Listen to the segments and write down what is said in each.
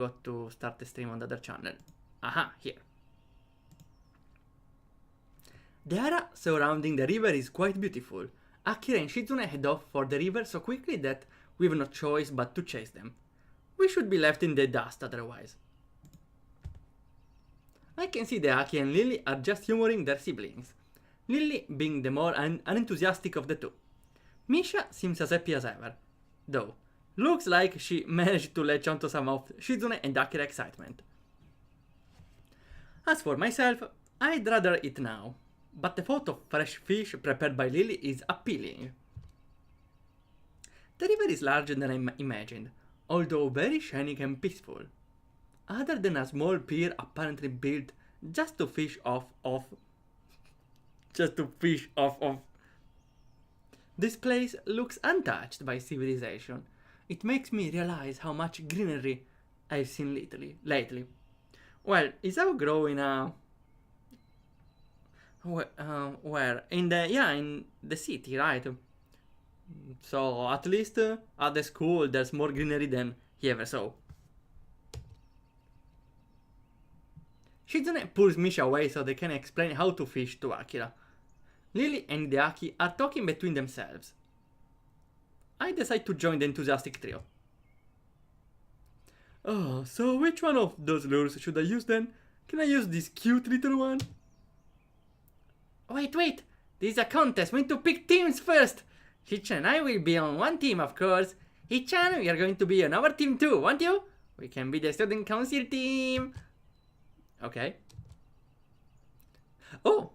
got to start the stream on the other channel. Aha, here. The area surrounding the river is quite beautiful. Akira and Shizune head off for the river so quickly that we've no choice but to chase them. We should be left in the dust otherwise. I can see that Aki and Lily are just humoring their siblings, Lily being the more unenthusiastic of the two. Misha seems as happy as ever, though. Looks like she managed to latch onto some of Shizune and Akira's excitement. As for myself, I'd rather eat now, but the thought of fresh fish prepared by Lily is appealing. The river is larger than I imagined, although very shining and peaceful. Other than a small pier apparently built just to fish off of. This place looks untouched by civilization. It makes me realize how much greenery I've seen lately. Well, it's all growing where? In the city, right? So at least at the school there's more greenery than he ever saw. Shizune pulls Misha away so they can explain how to fish to Akira. Lily and Hideaki are talking between themselves. I decide to join the enthusiastic trio. Oh, so which one of those lures should I use then? Can I use this cute little one? Wait, this is a contest, we need to pick teams first! Shicha and I will be on one team, of course. Hichan, we are going to be on our team too, won't you? We can be the student council team. Okay. Oh,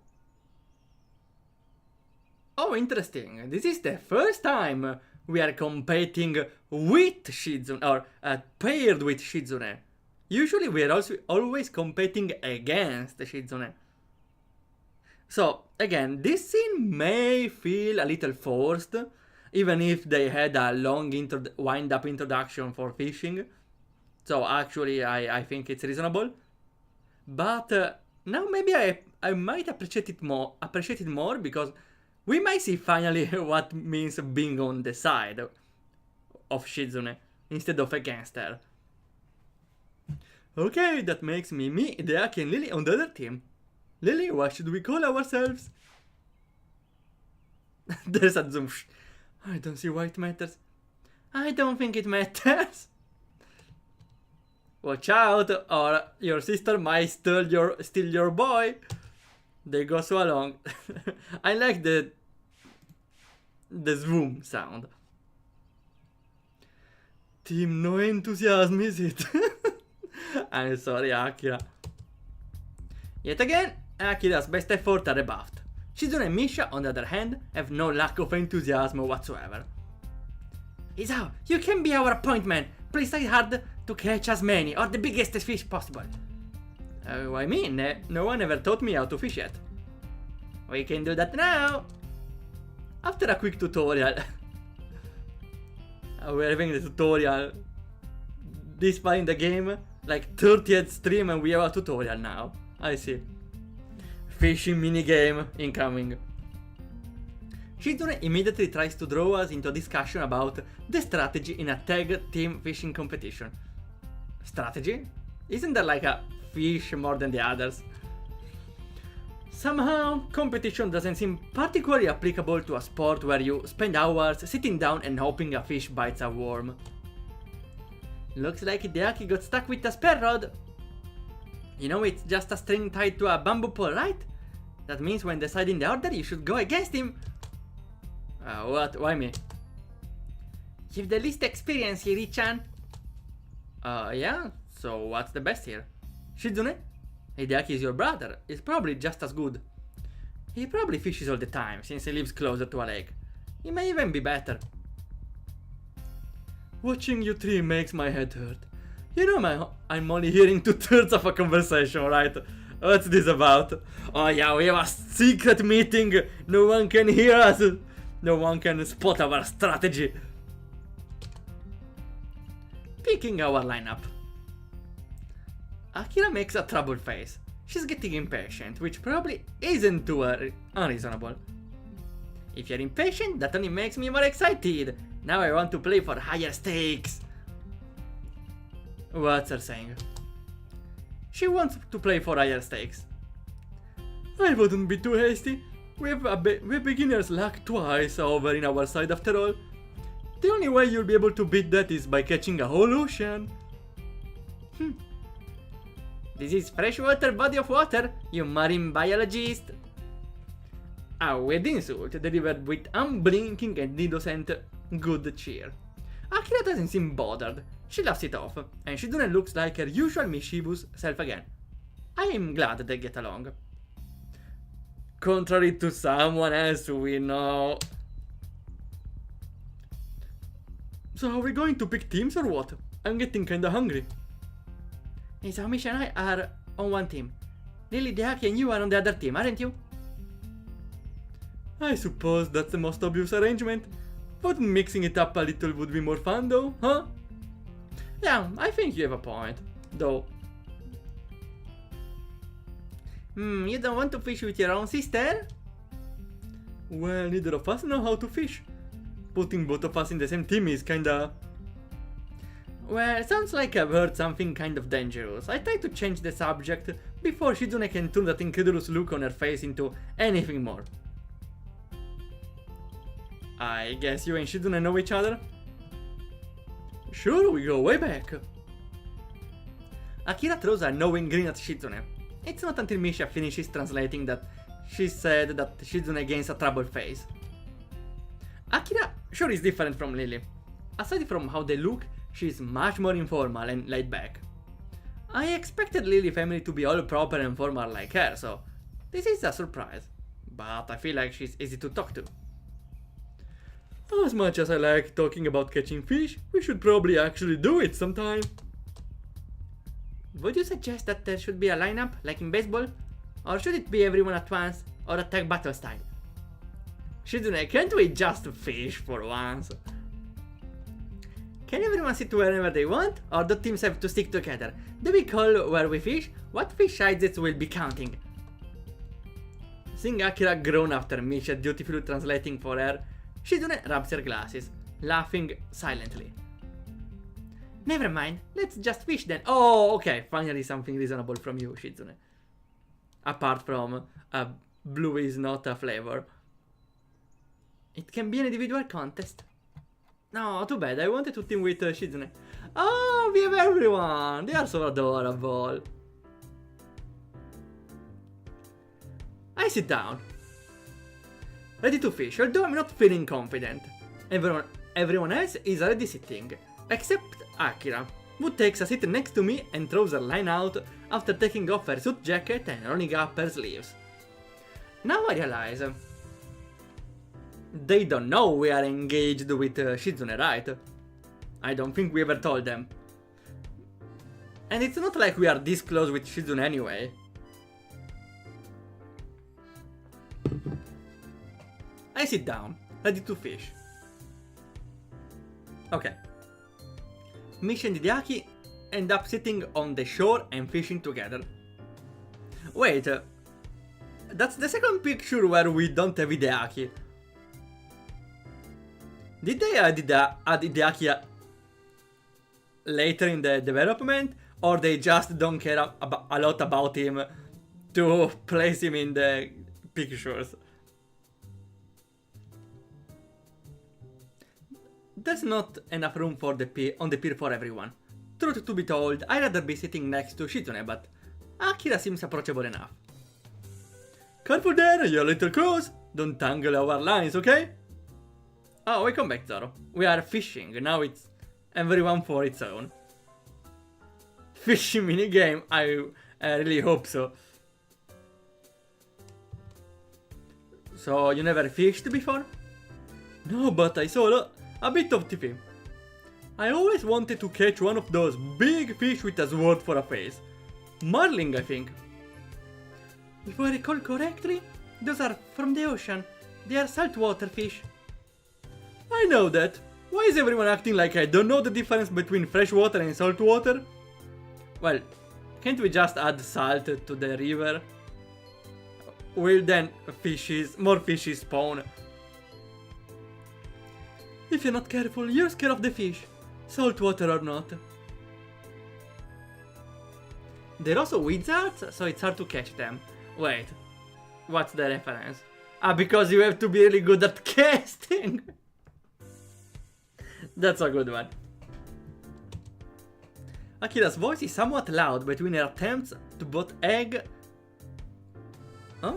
interesting. This is the first time we are competing with Shizune, or paired with Shizune. Usually we are also always competing against Shizune. So, again, this scene may feel a little forced, even if they had a long wind-up introduction for fishing. So, actually, I think it's reasonable. But now maybe I might appreciate it more because we might see finally what means being on the side of Shizune instead of against her. Okay, that makes me, Hideaki and Lily on the other team. Lily, what should we call ourselves? There's a zoom. I don't see why it matters. I don't think it matters. Watch out, or your sister might steal your boy. They go so along. I like the zoom sound. Team no enthusiasm, is it? I'm sorry, Akira. Yet again, Akira's best efforts are rebuffed. Shizune and Misha, on the other hand, have no lack of enthusiasm whatsoever. Isao, you can be our point man. Please try hard to catch as many or the biggest fish possible. I mean, no one ever taught me how to fish yet. We can do that now. After a quick tutorial. We're having the tutorial this far in the game, like 30th stream, and we have a tutorial now. I see. Fishing minigame incoming. Shizune immediately tries to draw us into a discussion about the strategy in a tag team fishing competition. Strategy? Isn't there like a fish more than the others? Somehow, competition doesn't seem particularly applicable to a sport where you spend hours sitting down and hoping a fish bites a worm. Looks like Hideaki got stuck with a spare rod. You know, it's just a string tied to a bamboo pole, right? That means when deciding the order, you should go against him. What? Why me? You've the least experience here, Ichan. Yeah? So what's the best here? Shizune? Hideaki is your brother. He's probably just as good. He probably fishes all the time, since he lives closer to a lake. He may even be better. Watching you three makes my head hurt. You know, I'm only hearing 2/3 of a conversation, right? What's this about? Oh yeah, we have a secret meeting. No one can hear us. No one can spot our strategy. Picking our lineup. Akira makes a troubled face. She's getting impatient, which probably isn't too unreasonable. If you're impatient, that only makes me more excited. Now I want to play for higher stakes. What's her saying? She wants to play for higher stakes. I wouldn't be too hasty. We've beginner's luck twice over in our side after all. The only way you'll be able to beat that is by catching a whole ocean. This is freshwater body of water, you marine biologist. A weird insult delivered with unblinking and innocent good cheer. Akira doesn't seem bothered. She laughs it off, and Shizune looks like her usual mischievous self again. I am glad they get along. Contrary to someone else we know. So are we going to pick teams or what? I'm getting kinda hungry. Izaumishi and I are on one team. Lily, Deaki and you are on the other team, aren't you? I suppose that's the most obvious arrangement. But mixing it up a little would be more fun though, huh? Yeah, I think you have a point, though. You don't want to fish with your own sister? Well, neither of us know how to fish. Putting both of us in the same team is kinda... Well, it sounds like I've heard something kind of dangerous. I try to change the subject before Shizune can turn that incredulous look on her face into anything more. I guess you and Shizune know each other? Sure, we go way back. Akira throws a knowing grin at Shizune. It's not until Misha finishes translating that she said that Shizune gains a troubled face. Akira sure is different from Lily. Aside from how they look, she's much more informal and laid back. I expected Lily family to be all proper and formal like her, so this is a surprise. But I feel like she's easy to talk to. As much as I like talking about catching fish, we should probably actually do it sometime. Would you suggest that there should be a lineup, like in baseball? Or should it be everyone at once, or attack battle style? Shizune, can't we just fish for once? Can everyone sit wherever they want, or do teams have to stick together? Do we call where we fish? What fish sizes will be counting? Seeing Akira groan after Misha dutifully translating for her, Shizune rubs her glasses, laughing silently. Never mind, let's just fish then. Oh, okay, finally something reasonable from you, Shizune. Apart from blue is not a flavor. It can be an individual contest. No, too bad, I wanted to team with Shizune. Oh, we have everyone! They are so adorable. I sit down. Ready to fish, although I'm not feeling confident. Everyone else is already sitting, except Akira, who takes a seat next to me and throws her line out after taking off her suit jacket and rolling up her sleeves. Now I realize... They don't know we are engaged with Shizune, right? I don't think we ever told them. And it's not like we are this close with Shizune anyway. I sit down, ready to fish. Okay. Misha and Hideaki end up sitting on the shore and fishing together. Wait, that's the second picture where we don't have Hideaki. Did they add Hideaki later in the development, or they just don't care a lot about him to place him in the pictures? There's not enough room for on the pier for everyone. Truth to be told, I'd rather be sitting next to Shizune, but Akira seems approachable enough. Careful there, you little crows! Don't tangle our lines, okay? Oh, welcome back, Zoro. We are fishing, now it's everyone for its own. Fishing minigame, I really hope so. So, you never fished before? No, but I saw a bit of TV. I always wanted to catch one of those big fish with a sword for a face. Marling, I think. If I recall correctly, those are from the ocean. They are saltwater fish. I know that. Why is everyone acting like I don't know the difference between freshwater and saltwater? Well, can't we just add salt to the river? Will then more fishes spawn? If you're not careful, you'll scare off the fish, saltwater or not. They're also wizards, so it's hard to catch them. Wait, what's the reference? Ah, because you have to be really good at casting. That's a good one. Akira's voice is somewhat loud between her attempts to both egg... Huh?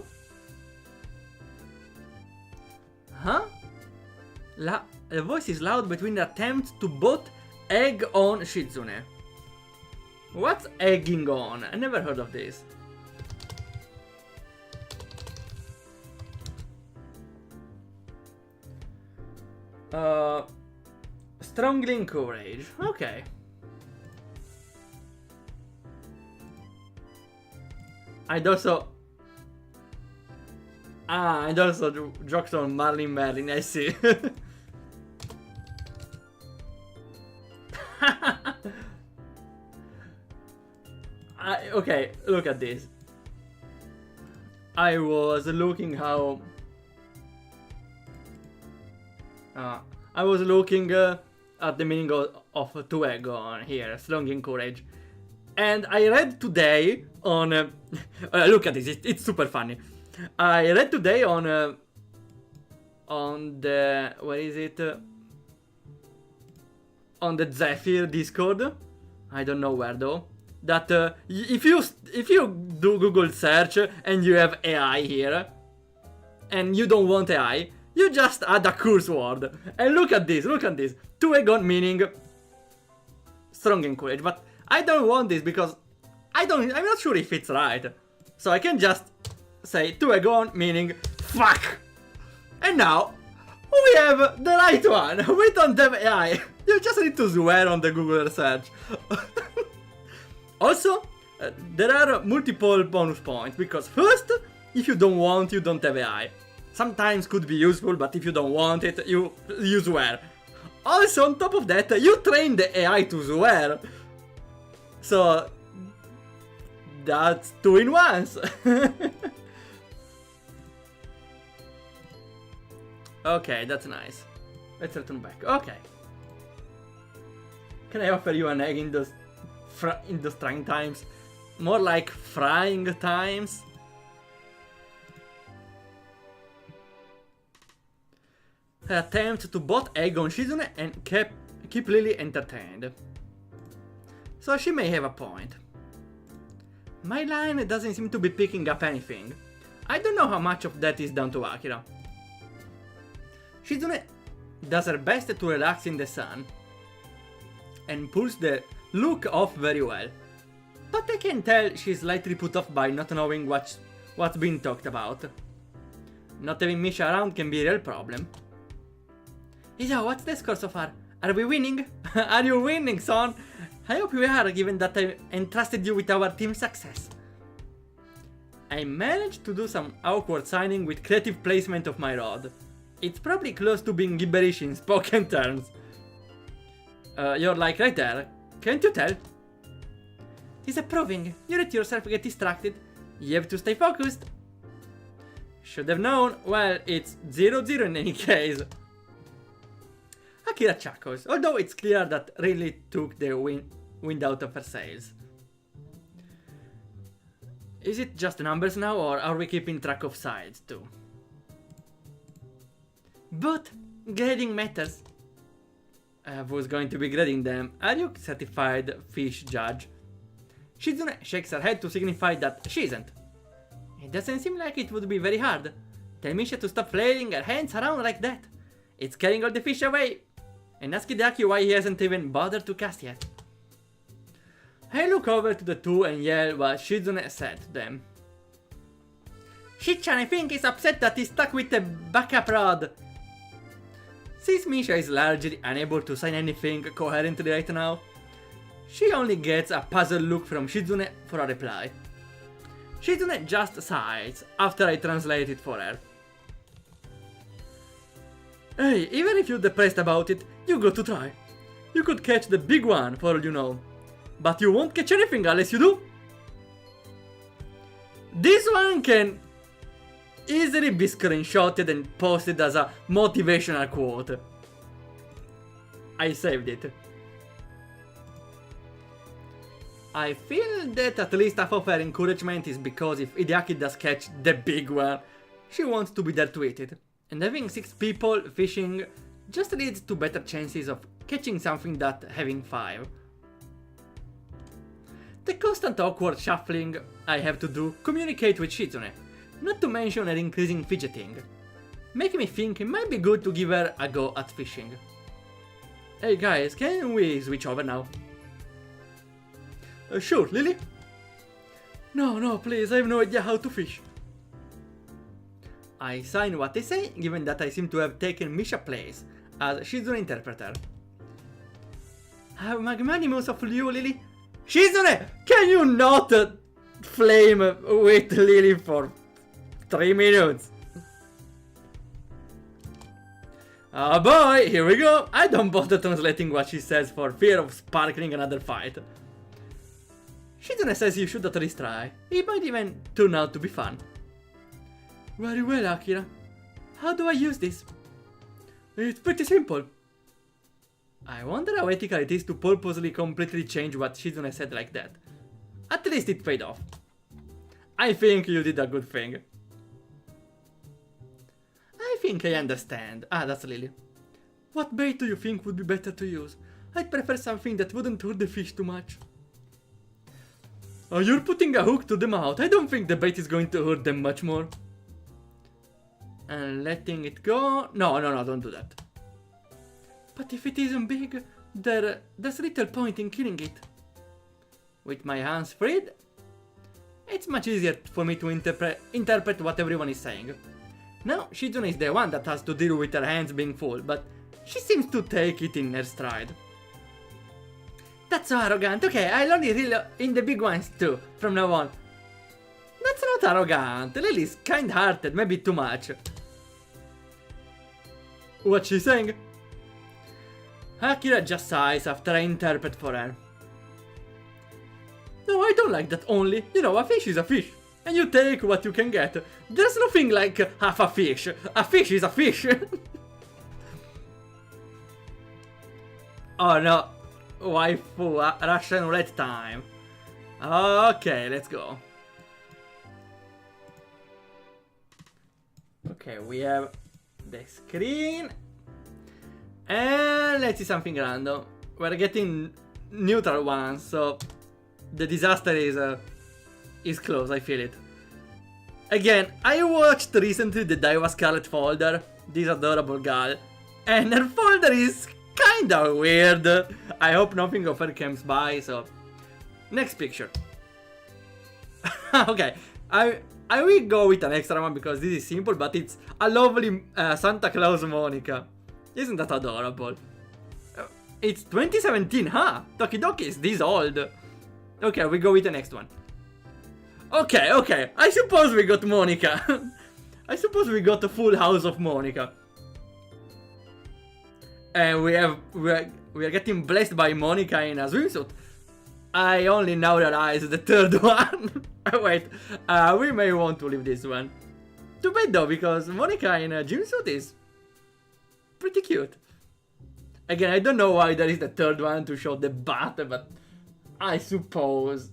Huh? The voice is loud between the attempts to both egg on Shizune. What's egging on? I never heard of this. Strongly encourage. Okay. I'd also jokes on Merlin, I see. Okay, look at this. I was looking how... I was looking at the meaning of to egg on here, strong encourage. And I read today on... look at this, it's super funny. I read today on the... where is it? On the Zephyr Discord. I don't know where though. That if you do Google search and you have AI here, and you don't want AI, you just add a curse word. And look at this, To egg on meaning strong encourage, but I don't want this because I'm not sure if it's right. So I can just say to egg on meaning fuck. And now we have the right one. We don't have AI. You just need to swear on the Google search. Also, there are multiple bonus points, because first, if you don't want, you don't have AI. Sometimes could be useful, but if you don't want it, you swear. Also, on top of that, you train the AI to swear. So, that's 2 in 1s. Okay, that's nice. Let's return back. Okay. Can I offer you an egg in those trying times? More like frying times. Her attempt to both egg on Shizune and keep Lily entertained. So she may have a point. My line doesn't seem to be picking up anything. I don't know how much of that is down to Akira. Shizune does her best to relax in the sun and pulls the look off very well. But I can tell she's slightly put off by not knowing what's being talked about. Not having Misha around can be a real problem. Iso, what's the score so far? Are we winning? Are you winning, son? I hope we are, given that I entrusted you with our team success. I managed to do some awkward signing with creative placement of my rod. It's probably close to being gibberish in spoken terms. You're like right there. Can't you tell? He's approving. You let yourself get distracted. You have to stay focused. Should have known. Well, it's 0-0 in any case. Akira chuckles, although it's clear that really took the wind out of her sails. Is it just numbers now, or are we keeping track of sides too? But grading matters. Who's going to be grading them? Are you certified fish judge? Shizune shakes her head to signify that she isn't. It doesn't seem like it would be very hard. Tell Misha to stop flailing her hands around like that. It's carrying all the fish away. And ask Hideaki why he hasn't even bothered to cast yet. I look over to the two and yell what Shizune said to them. Shichan, I think, is upset that he's stuck with the backup rod. Since Misha is largely unable to sign anything coherently right now, she only gets a puzzled look from Shizune for a reply. Shizune just sighs after I translate it for her. Hey, even if you're depressed about it, you got to try. You could catch the big one for all you know. But you won't catch anything unless you do. This one can easily be screenshotted and posted as a motivational quote. I saved it. I feel that at least half of her encouragement is because if Hideaki does catch the big one, she wants to be there to eat it. And having 6 people fishing just leads to better chances of catching something than having 5. The constant awkward shuffling I have to do communicate with Shizune, not to mention her increasing fidgeting, making me think it might be good to give her a go at fishing. Hey guys, can we switch over now? Sure, Lily? No, please, I have no idea how to fish. I sign what they say, given that I seem to have taken Misha's place as Shizune interpreter. How magnanimous of you, Lily. Shizune, can you not flame with Lily for 3 minutes? Oh boy, here we go. I don't bother translating what she says for fear of sparkling another fight. Shizune says you should at least try. It might even turn out to be fun. Very well, Akira. How do I use this? It's pretty simple. I wonder how ethical it is to purposely completely change what Shizune said like that. At least it paid off. I think you did a good thing. I think I understand. Ah, that's Lily. What bait do you think would be better to use? I'd prefer something that wouldn't hurt the fish too much. Oh, you're putting a hook to them out. I don't think the bait is going to hurt them much more. And letting it go... No, don't do that. But if it isn't big, there's little point in killing it. With my hands freed, it's much easier for me to interpret what everyone is saying. Now, Shizune is the one that has to deal with her hands being full, but she seems to take it in her stride. That's so arrogant. Okay, I'll only reel in the big ones too, from now on. That's not arrogant. Lily's kind-hearted, maybe too much. What's she saying? Akira just sighs after I interpret for her. No, I don't like that only. You know, a fish is a fish. And you take what you can get. There's nothing like half a fish. A fish is a fish. Oh no. Waifu, Russian roulette time. Okay, let's go. Okay, we have the screen. And let's see something random. We're getting neutral ones, so the disaster is close, I feel it. Again, I watched recently the Daiwa Scarlet folder, this adorable girl, and her folder is kinda weird. I hope nothing of her comes by, so... Next picture. Okay, I will go with an extra one because this is simple, but it's a lovely Santa Claus Monica. Isn't that adorable? It's 2017, huh? Tokidoki is this old. Okay, we go with the next one. Okay, I suppose we got Monica. I suppose we got a full house of Monica. And we are getting blessed by Monica in a swimsuit. I only now realize the third one. Wait, we may want to leave this one. Too bad though, because Monica in a gymsuit is pretty cute. Again, I don't know why there is the third one to show the butt, but I suppose.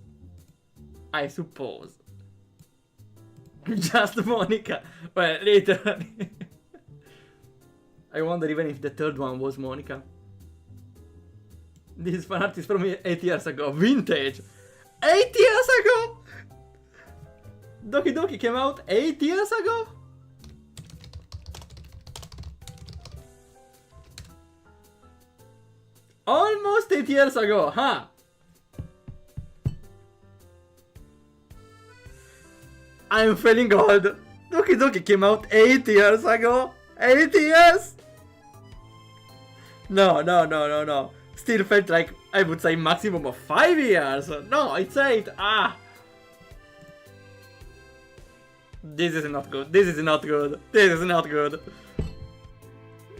Just Monica. Well, literally. I wonder even if the third one was Monica. This fan art is from 8 years ago. Vintage. 8 years ago? Doki Doki came out 8 years ago? Almost 8 years ago, huh? I'm feeling old. Doki Doki came out 8 years ago? 8 years? No. Still felt like I would say maximum of 5 years. No, it's 8. Ah. This is not good.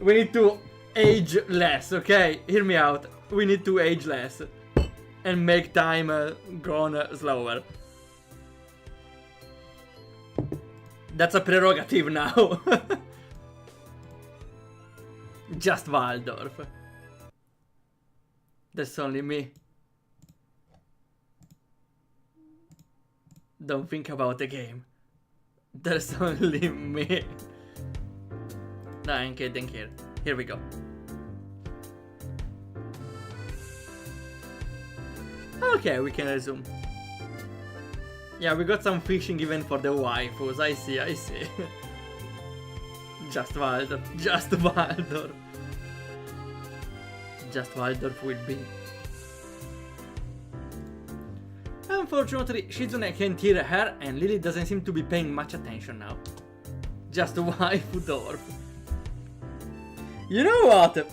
We need to age less, okay? Hear me out. We need to age less. And make time gone slower. That's a prerogative now. Just Waldorf. That's only me. Don't think about the game. There's only me. No, I'm kidding here. Here we go. Okay, we can resume. Yeah, we got some fishing event for the waifus. I see. Just Waldorf. Just Waldorf. Just Waldorf will be. Unfortunately, Shizune can't hear her and Lily doesn't seem to be paying much attention now. Just waifu Dorf. You know what?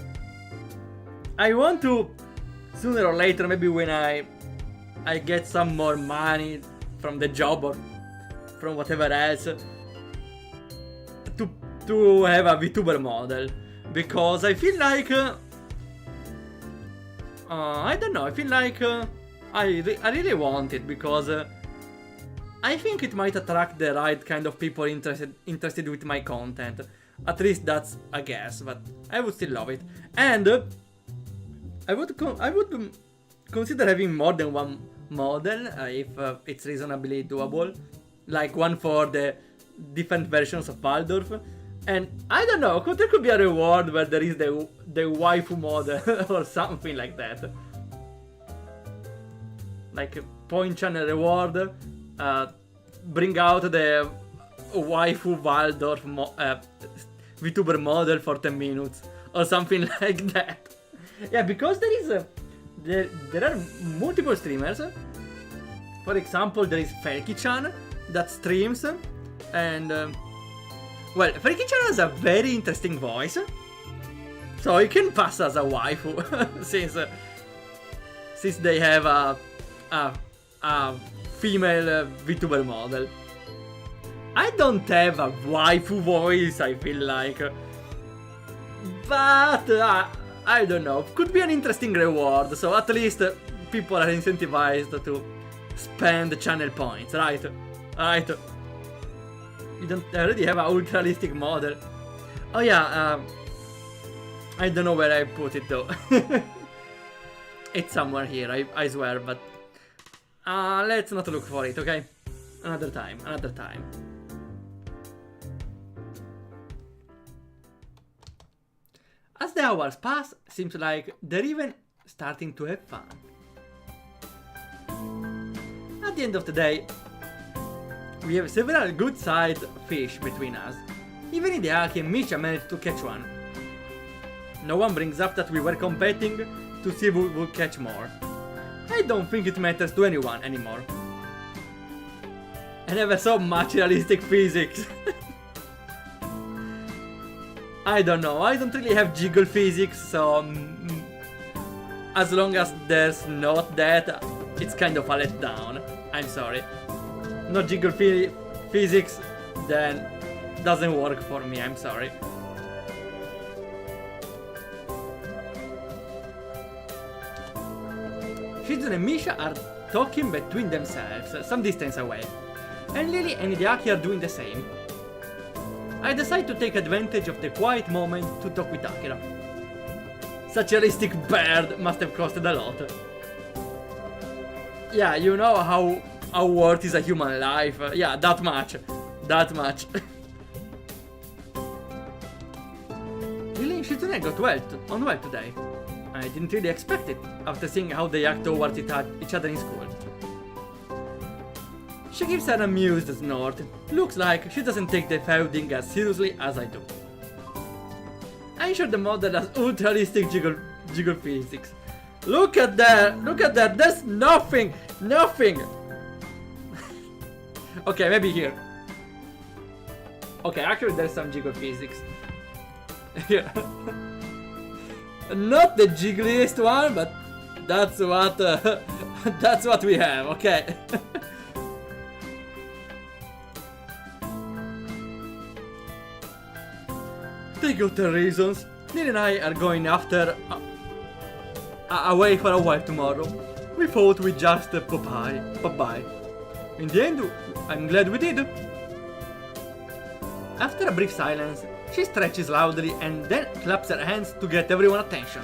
I want to, sooner or later, maybe when I get some more money from the job or from whatever else, to have a VTuber model. Because I feel like... I don't know, I feel like... I really want it because I think it might attract the right kind of people interested with my content. At least that's a guess, but I would still love it. And I would consider having more than one model if it's reasonably doable, like one for the different versions of Waldorf. And I don't know, there could be a reward where there is the waifu model or something like that. Like a point channel reward, bring out the waifu Waldorf VTuber model for 10 minutes or something like that. Yeah, because there are multiple streamers. For example, there is Felky-chan that streams, and well, Felky-chan has a very interesting voice, so he can pass as a waifu since they have a female VTuber model. I don't have a waifu voice, I feel like, but I don't know, could be an interesting reward, so at least people are incentivized to spend channel points, right? Right. You don't already have an ultra-realistic model. Oh yeah, I don't know where I put it though. It's somewhere here, I swear, but let's not look for it, okay? Another time. As the hours pass, seems like they're even starting to have fun. At the end of the day, we have several good-sized fish between us. Even Hideaki and Misha managed to catch one. No one brings up that we were competing to see who would catch more. I don't think it matters to anyone anymore. I never saw much realistic physics. I don't know, I don't really have jiggle physics, so as long as there's not that, it's kind of a letdown. I'm sorry. No jiggle physics, then doesn't work for me, I'm sorry. Shizune and Misha are talking between themselves, some distance away, and Lily and Hideaki are doing the same. I decide to take advantage of the quiet moment to talk with Akira. Such a realistic bird must have costed a lot. Yeah, you know how worth is a human life. Yeah, that much. Lily and Shizune got on well today. I didn't really expect it, after seeing how they act towards each other in school. She gives an amused snort. Looks like she doesn't take the feuding as seriously as I do. I'm sure the model has ultra-realistic jiggle physics. Look at that, there's nothing! Okay, maybe here. Okay, actually there's some jiggle physics. Here. Not the jiggliest one, but that's what we have, okay. They got their reasons. Neil and I are going after away for a while tomorrow. We thought we'd just pop by. In the end, I'm glad we did. After a brief silence, she stretches loudly and then claps her hands to get everyone's attention.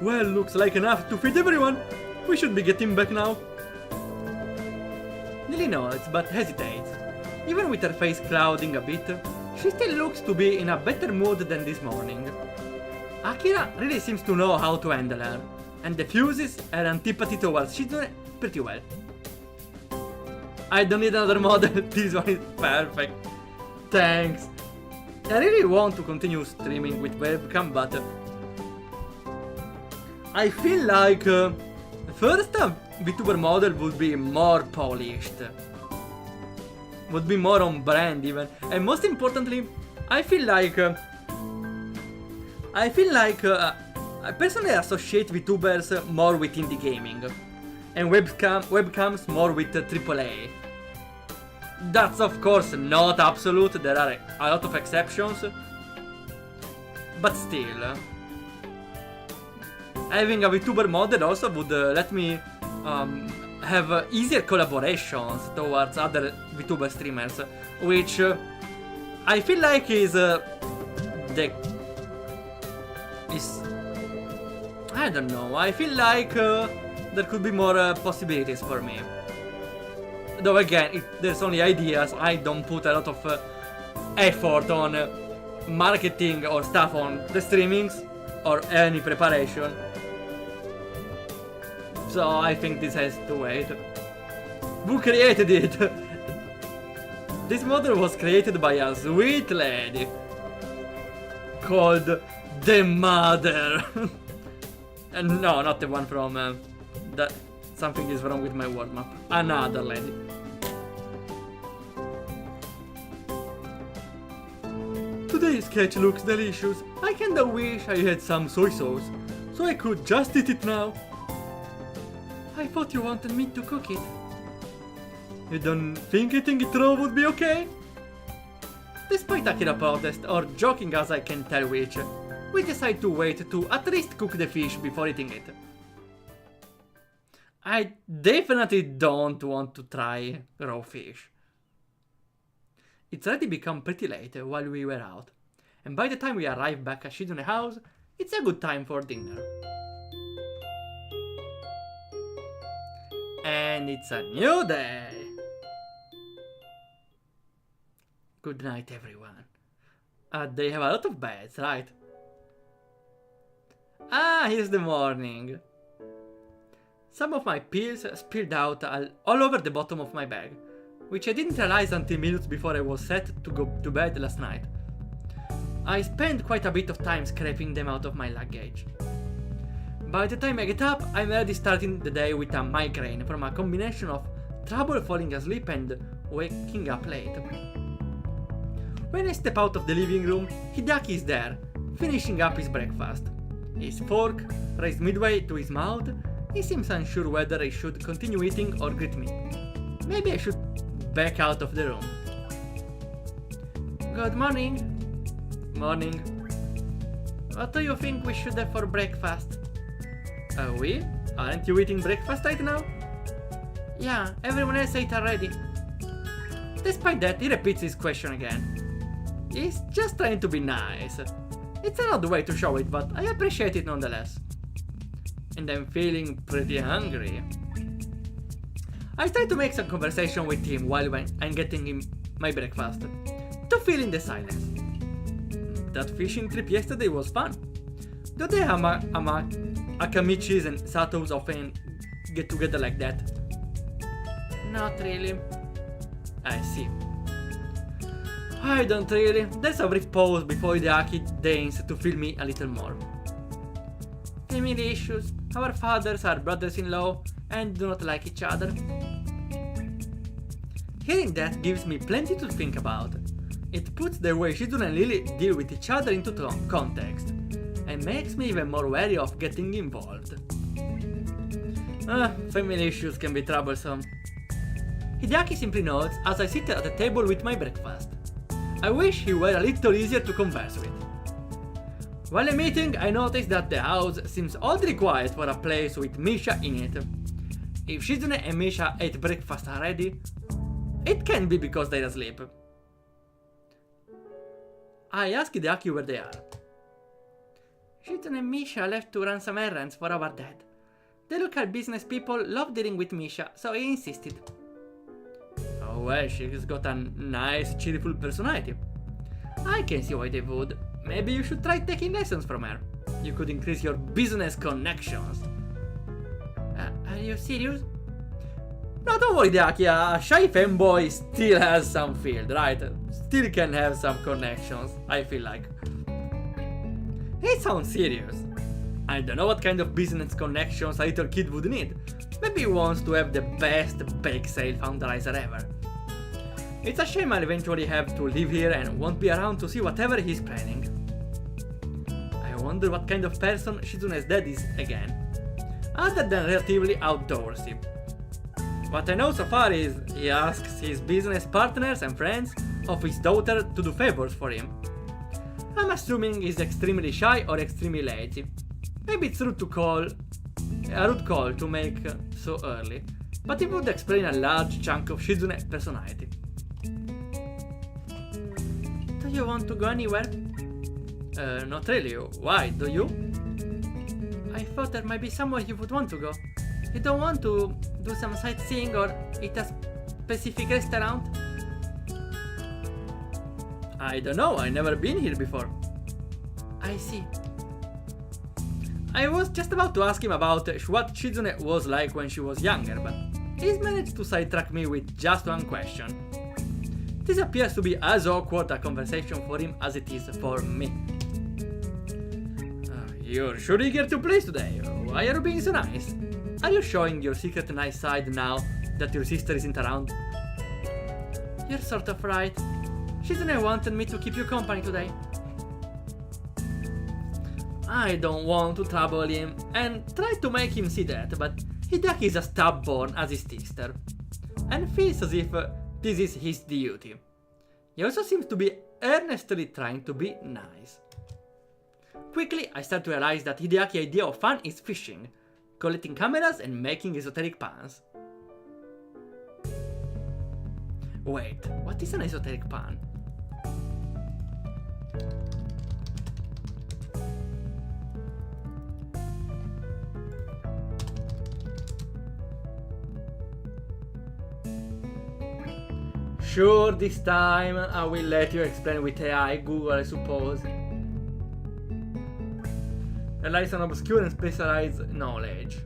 Well, looks like enough to feed everyone. We should be getting back now. Lily nods, but hesitates. Even with her face clouding a bit, she still looks to be in a better mood than this morning. Akira really seems to know how to handle her, and diffuses her antipathy towards Shizune pretty well. I don't need another model, this one is perfect. Thanks. I really want to continue streaming with webcam, but I feel like first VTuber model would be more polished. Would be more on brand even. And most importantly, I feel like I personally associate VTubers more with indie gaming. And webcams more with AAA. That's of course not absolute, there are a lot of exceptions. But still, having a VTuber model also would let me have easier collaborations towards other VTuber streamers, which I feel like is I don't know, I feel like there could be more possibilities for me. Though again, if there's only ideas, I don't put a lot of effort on marketing or stuff on the streamings or any preparation. So I think this has to wait. Who created it? This model was created by a sweet lady called the Mother. And no, not the one from that. Something is wrong with my word map. Another lady. Today's sketch looks delicious. I kinda wish I had some soy sauce, so I could just eat it now. I thought you wanted me to cook it. You don't think eating it raw would be okay? Despite Akira protest, or joking as I can tell which, we decide to wait to at least cook the fish before eating it. I definitely don't want to try raw fish. It's already become pretty late while we were out, and by the time we arrive back at Shizune house, it's a good time for dinner. And it's a new day! Good night, everyone. They have a lot of beds, right? Ah, here's the morning. Some of my pills spilled out all over the bottom of my bag, which I didn't realize until minutes before I was set to go to bed last night. I spent quite a bit of time scraping them out of my luggage. By the time I get up, I'm already starting the day with a migraine from a combination of trouble falling asleep and waking up late. When I step out of the living room, Hideaki is there, finishing up his breakfast. His fork raised midway to his mouth. He seems unsure whether I should continue eating or greet me. Maybe I should back out of the room. Good morning. Morning. What do you think we should have for breakfast? We? Aren't you eating breakfast right now? Yeah, everyone else ate already. Despite that, he repeats his question again. He's just trying to be nice. It's an odd way to show it, but I appreciate it nonetheless. And I'm feeling pretty hungry. I try to make some conversation with him while I'm getting him my breakfast, to fill in the silence. That fishing trip yesterday was fun. Do they Akamichis and Satos often get together like that? Not really. I see. I don't really. There's a brief pause before Hideaki deigns to fill me a little more. Family issues. Our fathers are brothers-in-law and do not like each other. Hearing that gives me plenty to think about. It puts the way Shizune and Lily deal with each other into context, and makes me even more wary of getting involved. Family issues can be troublesome. Hideaki simply nods as I sit at the table with my breakfast. I wish he were a little easier to converse with. While I'm eating, I notice that the house seems oddly quiet for a place with Misha in it. If Shizune and Misha ate breakfast already, it can be because they're asleep. I ask Hideaki where they are. Shizune and Misha left to run some errands for our dad. The local business people love dealing with Misha, so he insisted. Oh well, she's got a nice, cheerful personality. I can see why they would. Maybe you should try taking lessons from her. You could increase your business connections. Are you serious? No, don't worry, Deaki. A shy fanboy still has some field, right? Still can have some connections, I feel like. It sounds serious. I don't know what kind of business connections a little kid would need. Maybe he wants to have the best bake sale fundraiser ever. It's a shame I'll eventually have to live here and won't be around to see whatever he's planning. I wonder what kind of person Shizune's dad is again. Other than relatively outdoorsy. What I know so far is he asks his business partners and friends of his daughter to do favors for him. I'm assuming he's extremely shy or extremely lazy. Maybe it's a rude call to make so early, but it would explain a large chunk of Shizune's personality. Do you want to go anywhere? Not really. Why, do you? I thought there might be somewhere you would want to go. You don't want to do some sightseeing or eat a specific restaurant? I don't know, I've never been here before. I see. I was just about to ask him about what Shizune was like when she was younger, but he's managed to sidetrack me with just one question. This appears to be as awkward a conversation for him as it is for me. You're sure eager to play today? Why are you being so nice? Are you showing your secret nice side now that your sister isn't around? You're sort of right. Shizune wanted me to keep you company today. I don't want to trouble him and try to make him see that, but Hideaki is as stubborn as his sister and feels as if this is his duty. He also seems to be earnestly trying to be nice. Quickly, I start to realize that Hideaki's idea of fun is fishing, collecting cameras and making esoteric puns. Wait, what is an esoteric pun? Sure, this time I will let you explain with AI, Google I suppose. Relies on obscure and specialized knowledge,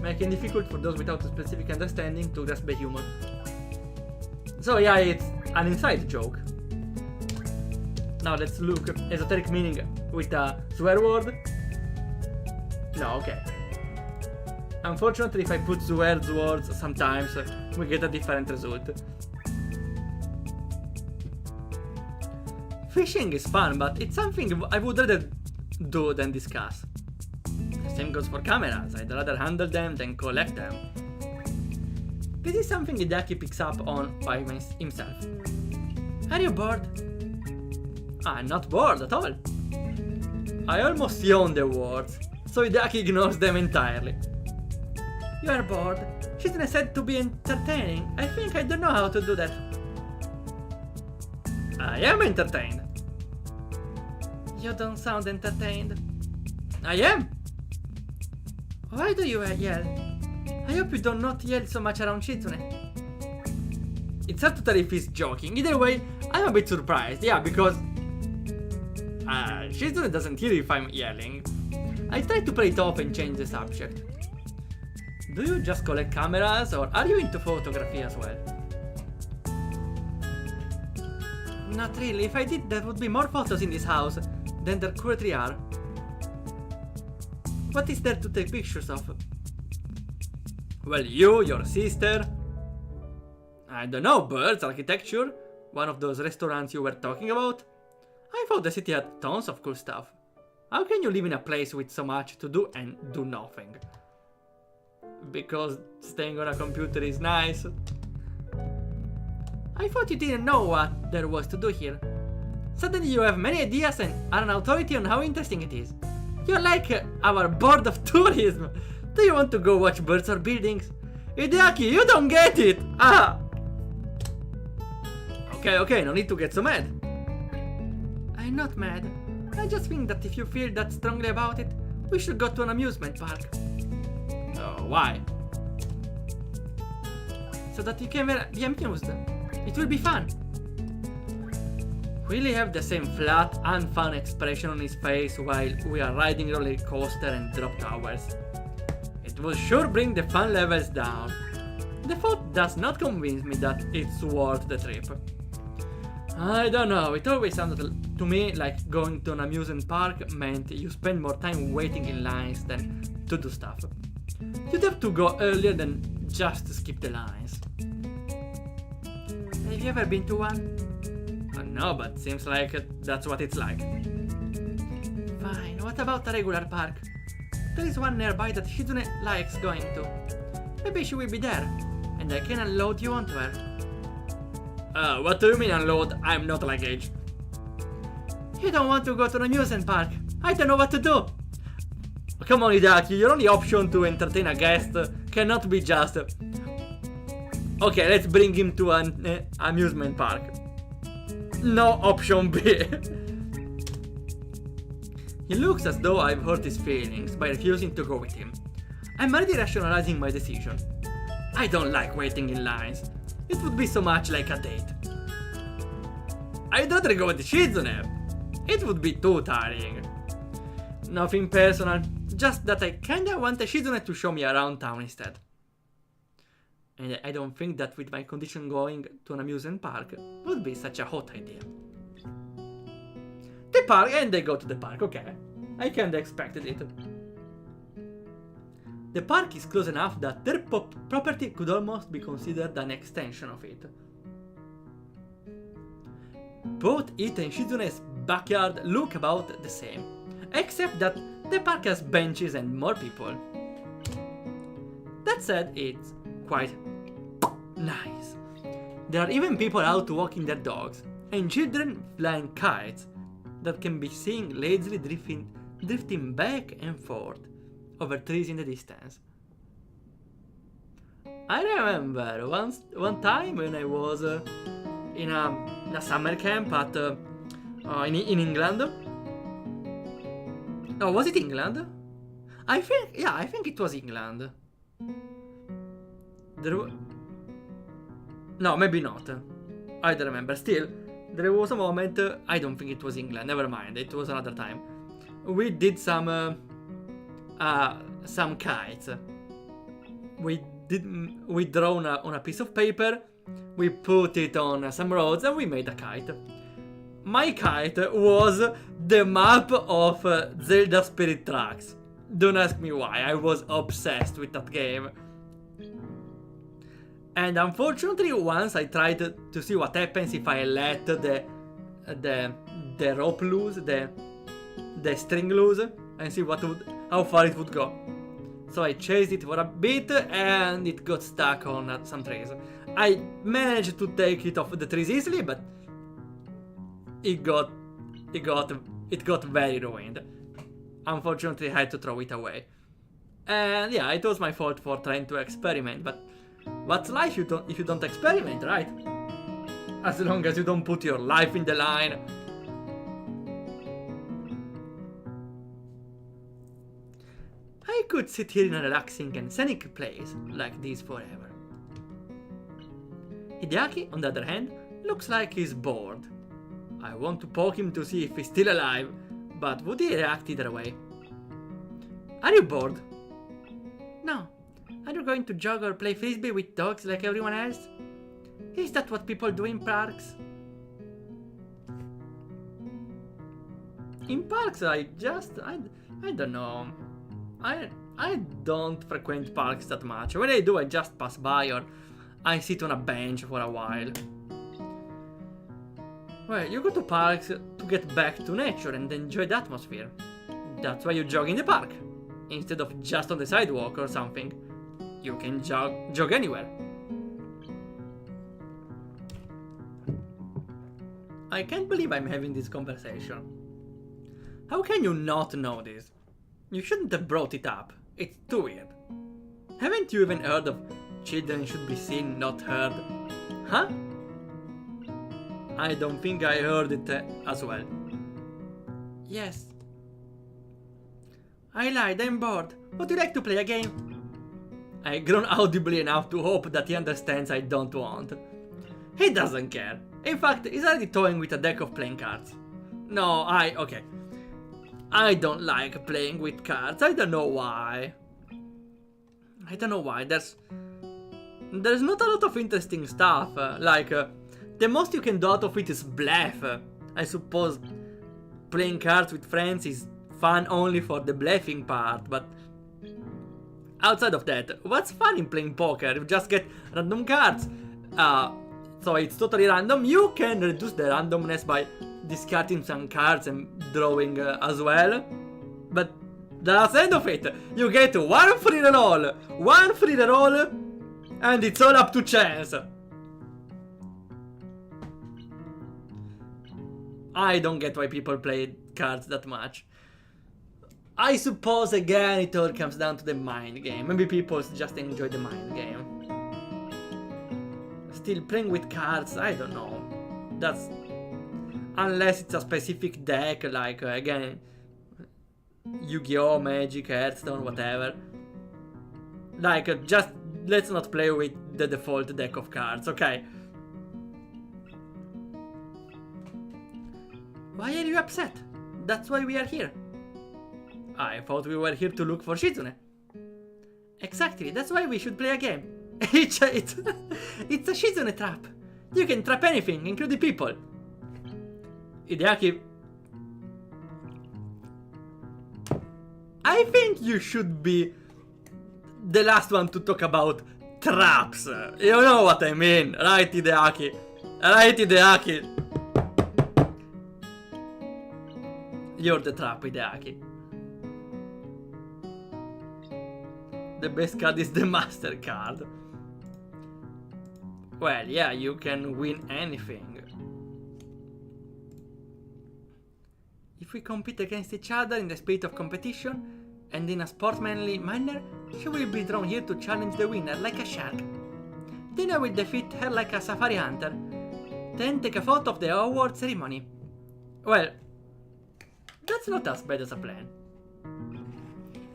making it difficult for those without a specific understanding to grasp the humor. So yeah, it's an inside joke. Now let's look esoteric meaning with a swear word. No, okay. Unfortunately, if I put swear words, sometimes we get a different result. Fishing is fun, but it's something I would rather do than discuss. The same goes for cameras, I'd rather handle them than collect them. This is something Hideaki picks up on by himself. Are you bored? I'm not bored at all. I almost yawn the words, so Hideaki ignores them entirely. You are bored. Shizune said to be entertaining. I think I don't know how to do that. I am entertained. You don't sound entertained. I am. Why do you yell? I hope you do not yell so much around Shizune. It's hard to tell if he's joking. Either way, I'm a bit surprised. Yeah, because Shizune doesn't hear if I'm yelling. I try to play it off and change the subject. Do you just collect cameras or are you into photography as well? Not really. If I did, there would be more photos in this house than there currently are. What is there to take pictures of? Well, you, your sister. I don't know, birds, architecture. One of those restaurants you were talking about. I thought the city had tons of cool stuff. How can you live in a place with so much to do and do nothing? Because staying on a computer is nice. I thought you didn't know what there was to do here. Suddenly you have many ideas and are an authority on how interesting it is. You're like our board of tourism. Do you want to go watch birds or buildings? Hideaki, you don't get it! Ah! Okay, no need to get so mad. I'm not mad. I just think that if you feel that strongly about it, we should go to an amusement park. Why? So that you can be amused. It will be fun. Will he have the same flat, unfun expression on his face while we are riding roller coaster and drop towers? It will sure bring the fun levels down. The thought does not convince me that it's worth the trip. I don't know, it always sounded to me like going to an amusement park meant you spend more time waiting in lines than to do stuff. You'd have to go earlier than just skip the lines. Have you ever been to one? No, but seems like that's what it's like. Fine, what about a regular park? There is one nearby that Shizune likes going to. Maybe she will be there, and I can unload you onto her. What do you mean unload? I'm not luggage. You don't want to go to an amusement park? I don't know what to do. Come on, Hideaki, your only option to entertain a guest cannot be just... Okay, let's bring him to an amusement park. No option B. He looks as though I've hurt his feelings by refusing to go with him. I'm already rationalizing my decision. I don't like waiting in lines. It would be so much like a date. I'd rather go with Shizune. It would be too tiring. Nothing personal, just that I kinda want Shizune to show me around town instead. And I don't think that with my condition going to an amusement park would be such a hot idea. The park, and they go to the park, okay. I kinda expected it. The park is close enough that their property could almost be considered an extension of it. Both it and Shizune's backyard look about the same, except that the park has benches and more people. That said, it's quite nice. There are even people out walking their dogs, and children flying kites that can be seen lazily drifting back and forth over trees in the distance. I remember one time when I was in a summer camp at in England. Oh, was it England? I think it was England. No, maybe not. I don't remember. Still, there was a moment. I don't think it was England. Never mind. It was another time. We did some kites. We drawn on a piece of paper. We put it on some roads and we made a kite. My kite was the map of Zelda Spirit Tracks. Don't ask me why. I was obsessed with that game. And unfortunately, once I tried to see what happens if I let the rope loose, the string loose, and see how far it would go. So I chased it for a bit, and it got stuck on some trees. I managed to take it off the trees easily, but it got very ruined. Unfortunately, I had to throw it away. And yeah, it was my fault for trying to experiment, but what's life if you don't experiment, right? As long as you don't put your life in the line. I could sit here in a relaxing and scenic place like this forever. Hideaki, on the other hand, looks like he's bored. I want to poke him to see if he's still alive, but would he react either way? Are you bored? No. Are you going to jog or play frisbee with dogs like everyone else? Is that what people do in parks? In parks, I don't know. I don't frequent parks that much. When I do, I just pass by or I sit on a bench for a while. Well, you go to parks to get back to nature and enjoy the atmosphere. That's why you jog in the park, instead of just on the sidewalk or something. You can jog anywhere. I can't believe I'm having this conversation. How can you not know this? You shouldn't have brought it up. It's too weird. Haven't you even heard of children should be seen, not heard? Huh? I don't think I heard it as well. Yes. I lied, I'm bored. Would you like to play a game? I groan audibly enough to hope that he understands I don't want. He doesn't care. In fact, he's already toying with a deck of playing cards. No, okay. I don't like playing with cards. I don't know why. There's not a lot of interesting stuff. The most you can do out of it is bluff. I suppose playing cards with friends is fun only for the bluffing part, but outside of that, what's fun in playing poker? You just get random cards. So it's totally random. You can reduce the randomness by discarding some cards and drawing as well. But that's the end of it. You get one free reroll, and it's all up to chance. I don't get why people play cards that much. I suppose again it all comes down to the mind game. Maybe people just enjoy the mind game. Still, playing with cards, I don't know. That's... Unless it's a specific deck, like, again, Yu-Gi-Oh!, Magic, Hearthstone, whatever. Like, just let's not play with the default deck of cards, okay? Why are you upset? That's why we are here. I thought we were here to look for Shizune. Exactly, that's why we should play a game. It's a Shizune trap. You can trap anything, including people. Hideaki, I think you should be the last one to talk about traps. You know what I mean, right, Hideaki? Right, Hideaki? You're the trap, Hideaki. The best card is the Master card. Well, yeah, you can win anything. If we compete against each other in the spirit of competition and in a sportsmanly manner, she will be drawn here to challenge the winner like a shark. Then I will defeat her like a safari hunter. Then take a photo of the award ceremony. Well, that's not as bad as a plan.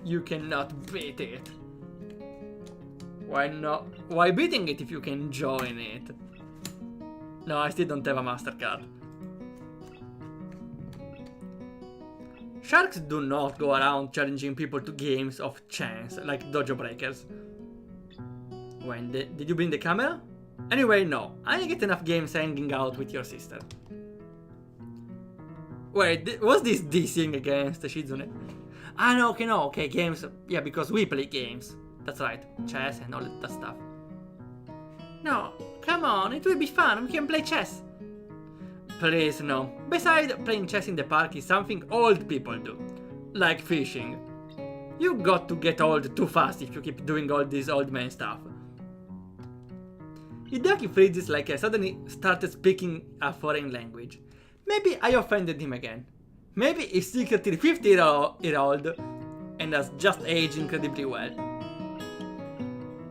You cannot beat it. Why not? Why beating it if you can join it? No, I still don't have a Master card. Sharks do not go around challenging people to games of chance, like dojo breakers. When did you bring the camera? Anyway, no. I get enough games hanging out with your sister. Wait, was this dissing against Shizune? Ah, no, okay, games. Yeah, because we play games. That's right, chess and all that stuff. No, come on, it will be fun, we can play chess. Please, no. Besides, playing chess in the park is something old people do. Like fishing. You got to get old too fast if you keep doing all this old man stuff. Hideaki freezes like I suddenly started speaking a foreign language. Maybe I offended him again. Maybe he's secretly 50-year-old and has just aged incredibly well.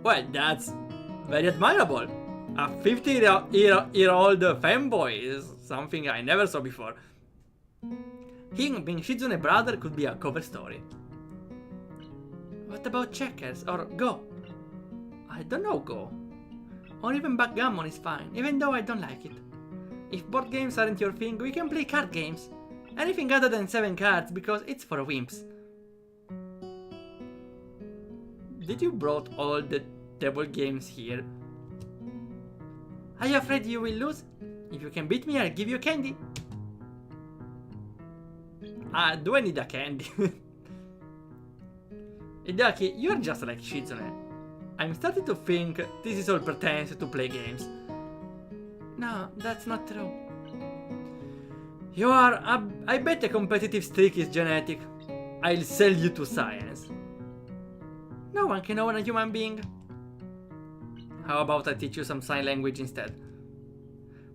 Well, that's very admirable. A 50-year-old fanboy is something I never saw before. Him being Shizune's brother could be a cover story. What about checkers or Go? I don't know Go. Or even backgammon is fine, even though I don't like it. If board games aren't your thing, we can play card games. Anything other than 7 cards because it's for wimps. Did you brought all the table games here? Are you afraid you will lose? If you can beat me, I'll give you candy. Do I need a candy? Hideaki, you're just like Shizune. I'm starting to think this is all pretense to play games. No, that's not true. You are, I bet the competitive streak is genetic. I'll sell you to science. No one can own a human being. How about I teach you some sign language instead?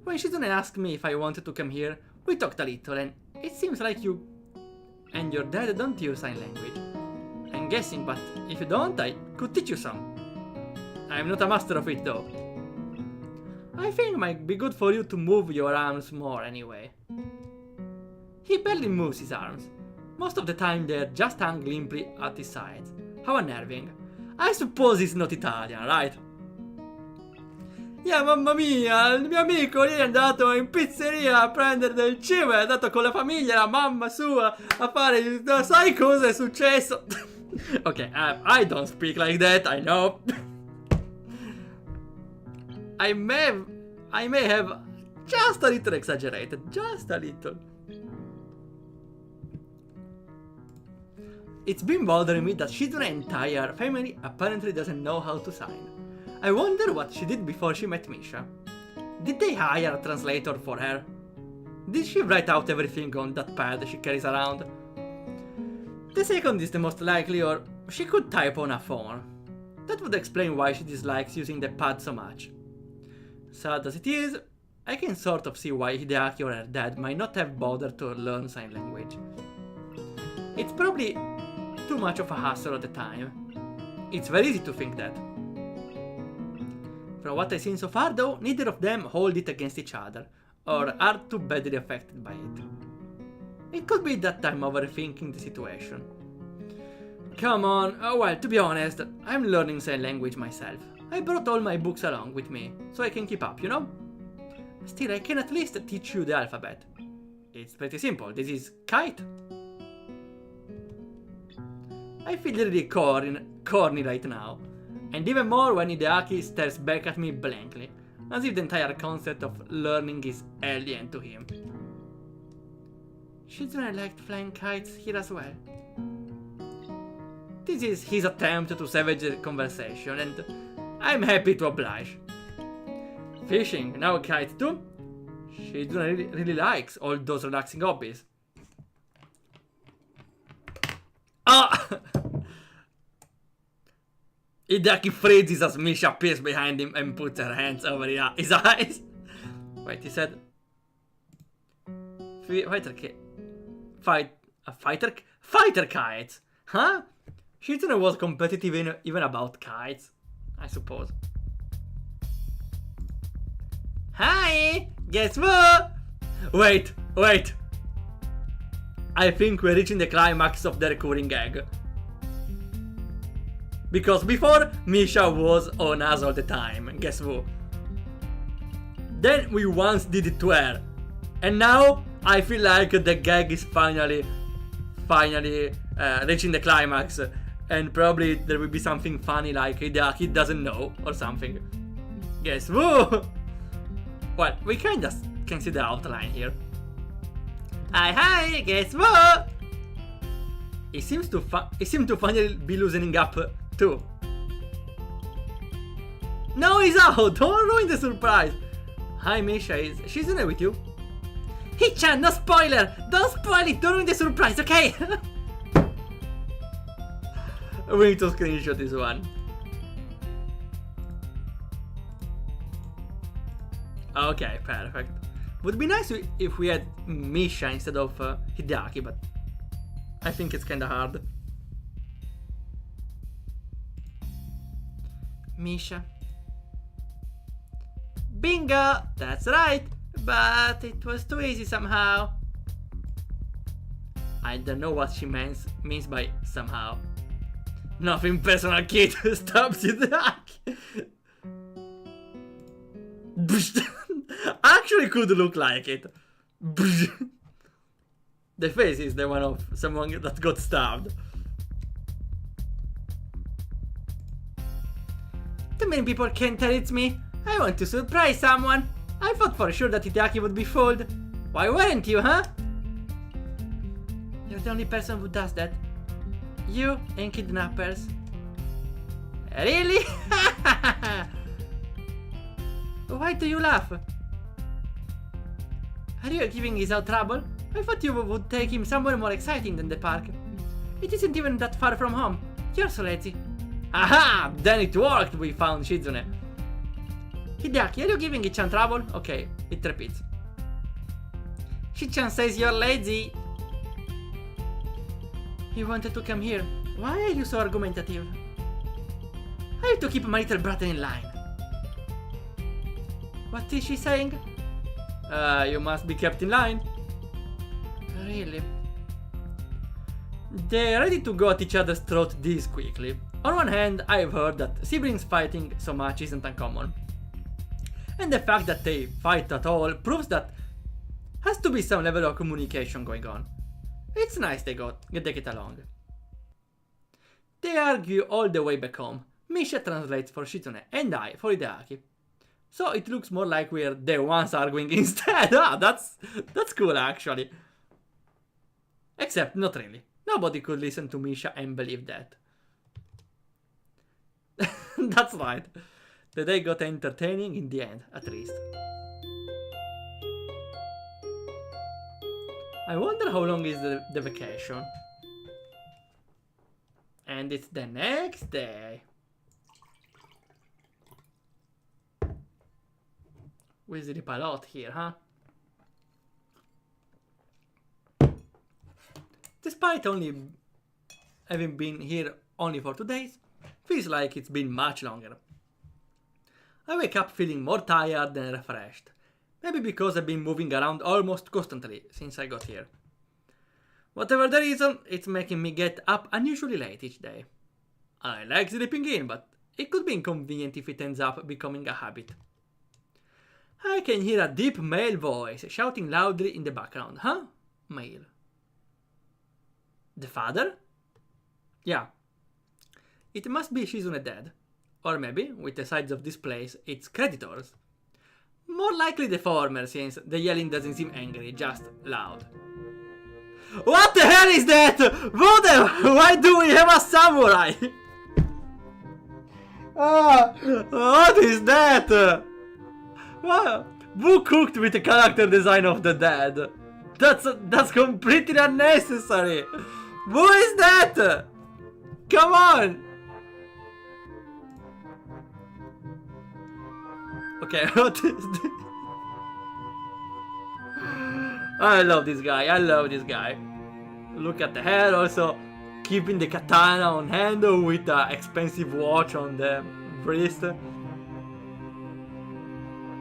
When Shizune asked me if I wanted to come here, we talked a little and it seems like you and your dad don't use sign language. I'm guessing, but if you don't, I could teach you some. I'm not a master of it though. I think it might be good for you to move your arms more anyway. He barely moves his arms. Most of the time they're just hung limply at his sides. How unnerving. I suppose it's not Italian, right? Yeah, mamma mia, il mio amico lì è andato in pizzeria a prendere del cibo, è andato con la famiglia, la mamma sua, a fare... Sai cosa è successo? Ok, I don't speak like that, I know. I may have just a little exaggerated, just a little. It's been bothering me that Shizune's entire family apparently doesn't know how to sign. I wonder what she did before she met Misha. Did they hire a translator for her? Did she write out everything on that pad she carries around? The second is the most likely, or she could type on a phone. That would explain why she dislikes using the pad so much. Sad as it is, I can sort of see why Hideaki or her dad might not have bothered to learn sign language. It's probably too much of a hassle at the time. It's very easy to think that. From what I've seen so far though, neither of them hold it against each other, or are too badly affected by it. It could be that I'm overthinking the situation. Come on, oh well, to be honest, I'm learning sign language myself. I brought all my books along with me, so I can keep up, you know? Still, I can at least teach you the alphabet. It's pretty simple, this is kite. I feel really corny right now. And even more when Hideaki stares back at me blankly, as if the entire concept of learning is alien to him. Shizune liked flying kites here as well. This is his attempt to salvage the conversation, and I'm happy to oblige. Fishing, now kites too? Shizune really likes all those relaxing hobbies. Ah! Hideaki freezes as Misha appears behind him and puts her hands over his eyes. Wait, he said... Fighter kites! Huh? Shizune was competitive even about kites, I suppose. Hi! Guess what? Wait! I think we're reaching the climax of the recurring gag. Because before, Misha was on us all the time, guess who? Then we once did it to her. And now, I feel like the gag is finally reaching the climax. And probably there will be something funny like Hideaki doesn't know, or something. Guess who? Well, we kinda can see the outline here. Hi, guess what? He seemed to finally be loosening up too. No, he's out! Don't ruin the surprise! Hi, Misha, is Shizune with you? Hichan, no spoiler! Don't spoil it! Don't ruin the surprise, okay? We need to screenshot this one. Okay, perfect. Would be nice if we had Misha instead of Hideaki, but I think it's kinda hard. Misha. Bingo! That's right! But it was too easy somehow. I don't know what she means by somehow. Nothing personal, kid. Stop Hideaki. Actually could look like it. The face is the one of someone that got stabbed. Too many people can't tell it's me. I want to surprise someone. I thought for sure that Hideaki would be fooled. Why weren't you, huh? You're the only person who does that. You and kidnappers. Really? Why do you laugh? Are you giving Isao trouble? I thought you would take him somewhere more exciting than the park. It isn't even that far from home. You're so lazy. Aha! Then it worked, we found Shizune. Hideaki, are you giving Hichan trouble? Okay, it repeats. Hichan says you're lazy. He wanted to come here. Why are you so argumentative? I have to keep my little brother in line. What is she saying? You must be kept in line. Really? They're ready to go at each other's throat this quickly. On one hand, I've heard that siblings fighting so much isn't uncommon. And the fact that they fight at all proves that has to be some level of communication going on. It's nice they get along. They argue all the way back home. Misha translates for Shizune and I for Hideaki. So it looks more like we're the ones arguing instead. That's cool actually. Except not really. Nobody could listen to Misha and believe that. That's right. The day got entertaining in the end, at least. I wonder how long is the vacation. And it's the next day. We sleep a lot here, huh? Despite only having been here only for 2 days, feels like it's been much longer. I wake up feeling more tired than refreshed. Maybe because I've been moving around almost constantly since I got here. Whatever the reason, it's making me get up unusually late each day. I like sleeping in, but it could be inconvenient if it ends up becoming a habit. I can hear a deep male voice shouting loudly in the background. Huh? Male. The father? Yeah. It must be Shizune dead. Or maybe, with the size of this place, it's creditors. More likely the former, since the yelling doesn't seem angry, just loud. What the hell is that? Why do we have a samurai? What is that? What? Who cooked with the character design of the dead? That's completely unnecessary. Who is that? Come on. Okay, what is this? I love this guy. Look at the hair, also keeping the katana on hand with the expensive watch on the wrist.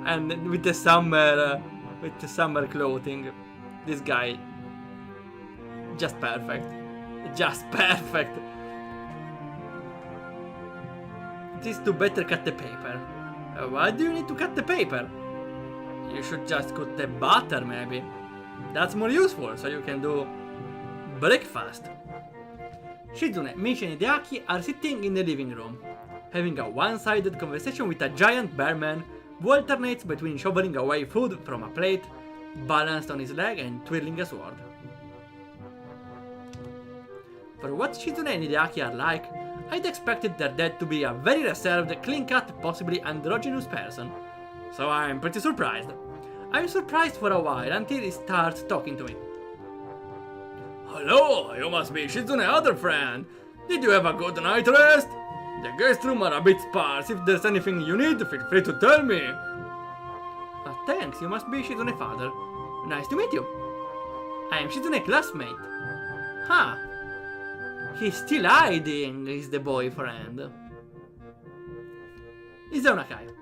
And with the summer clothing. This guy, just perfect. It is to better cut the paper. Why do you need to cut the paper? You should just cut the butter, maybe. That's more useful, so you can do breakfast. Shizune, Misha and Hideaki are sitting in the living room, having a one-sided conversation with a giant bearman who alternates between shoveling away food from a plate, balanced on his leg, and twirling a sword. For what Shizune and Hideaki are like, I'd expected their dad to be a very reserved, clean-cut, possibly androgynous person, so I'm pretty surprised. I'm surprised for a while until he starts talking to me. Hello, you must be Shizune's other friend. Did you have a good night rest? The guest room are a bit sparse. If there's anything you need, feel free to tell me. Thanks, you must be Shizune's father. Nice to meet you. I am Shizune's classmate. Huh. He's still hiding, is the boyfriend. Izaunakai.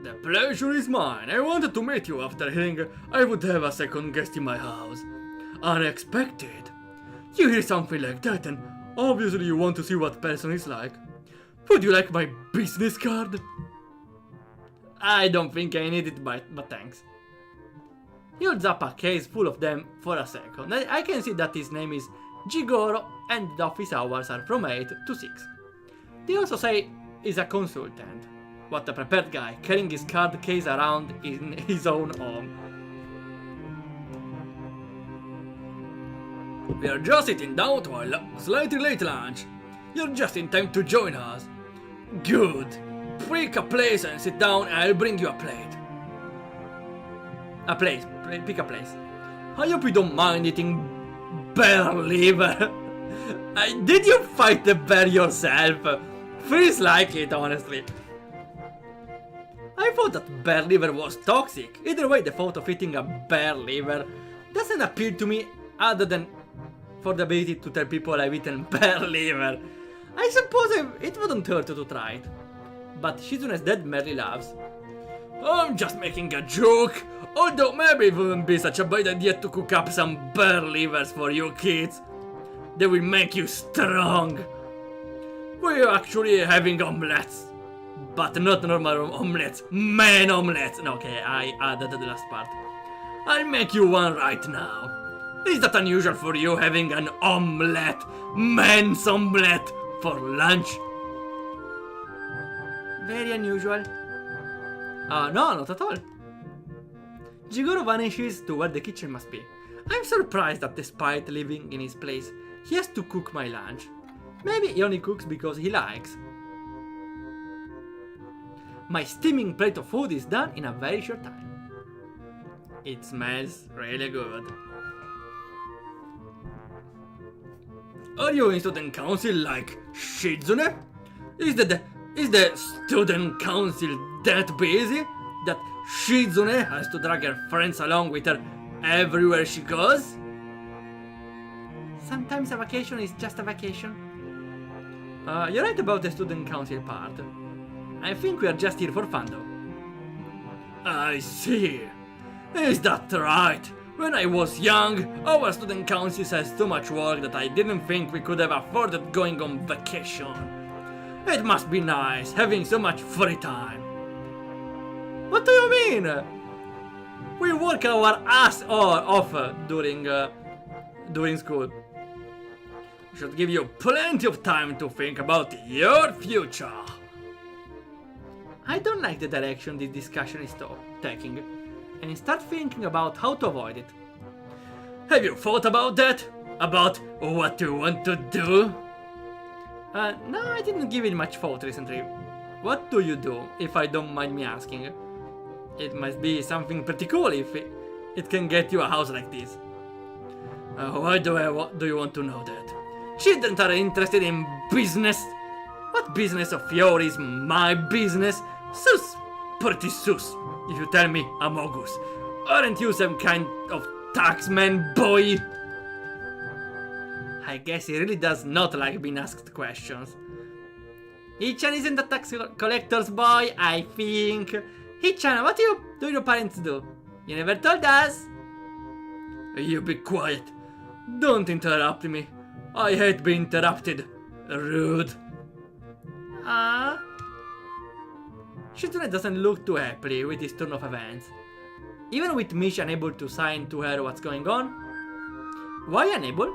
The pleasure is mine. I wanted to meet you after hearing I would have a second guest in my house. Unexpected. You hear something like that and obviously you want to see what person is like. Would you like my business card? I don't think I need it, but thanks. He holds up a case full of them for a second. I can see that his name is Jigoro and the office hours are from 8 to 6. They also say he's a consultant. What a prepared guy, carrying his card case around in his own home. We are just sitting down to a slightly late lunch. You're just in time to join us. Good. Pick a place and sit down and I'll bring you a plate. Pick a place. I hope you don't mind eating bear liver. Did you fight the bear yourself? Feels like it, honestly. I thought that bear liver was toxic. Either way, the thought of eating a bear liver doesn't appeal to me other than for the ability to tell people I've eaten bear liver. I suppose it wouldn't hurt to try it. But Shizune's dad merely laughs. I'm just making a joke. Although maybe it wouldn't be such a bad idea to cook up some bear livers for you kids. They will make you strong. We're actually having omelets. But not normal omelets, man omelets. No, okay, I added the last part. I'll make you one right now. Is that unusual for you having an omelette, man's omelette, for lunch? Very unusual. No, not at all. Jigoro vanishes to where the kitchen must be. I'm surprised that despite living in his place, he has to cook my lunch. Maybe he only cooks because he likes. My steaming plate of food is done in a very short time. It smells really good. Are you in student council like Shizune? Is the student council that busy that Shizune has to drag her friends along with her everywhere she goes? Sometimes a vacation is just a vacation. You're right about the student council part. I think we are just here for fun though. I see. Is that right? When I was young, our student council has so much work that I didn't think we could have afforded going on vacation. It must be nice having so much free time. What do you mean? We work our ass off during school. We should give you plenty of time to think about your future. I don't like the direction this discussion is taking, and start thinking about how to avoid it. Have you thought about that? About what you want to do? No, I didn't give it much thought recently. What do you do, if I don't mind me asking? It must be something pretty cool if it can get you a house like this. Why do you want to know that? Children are interested in business. What business of yours is my business? Sus, pretty sus, if you tell me, Amogus. Aren't you some kind of taxman, boy? I guess he really does not like being asked questions. Hichan isn't a tax collector's boy, I think. Hichan, what do your parents do? You never told us. You be quiet. Don't interrupt me. I hate being interrupted. Rude. Shizune doesn't look too happy with this turn of events. Even with Mish unable to sign to her what's going on. Why unable?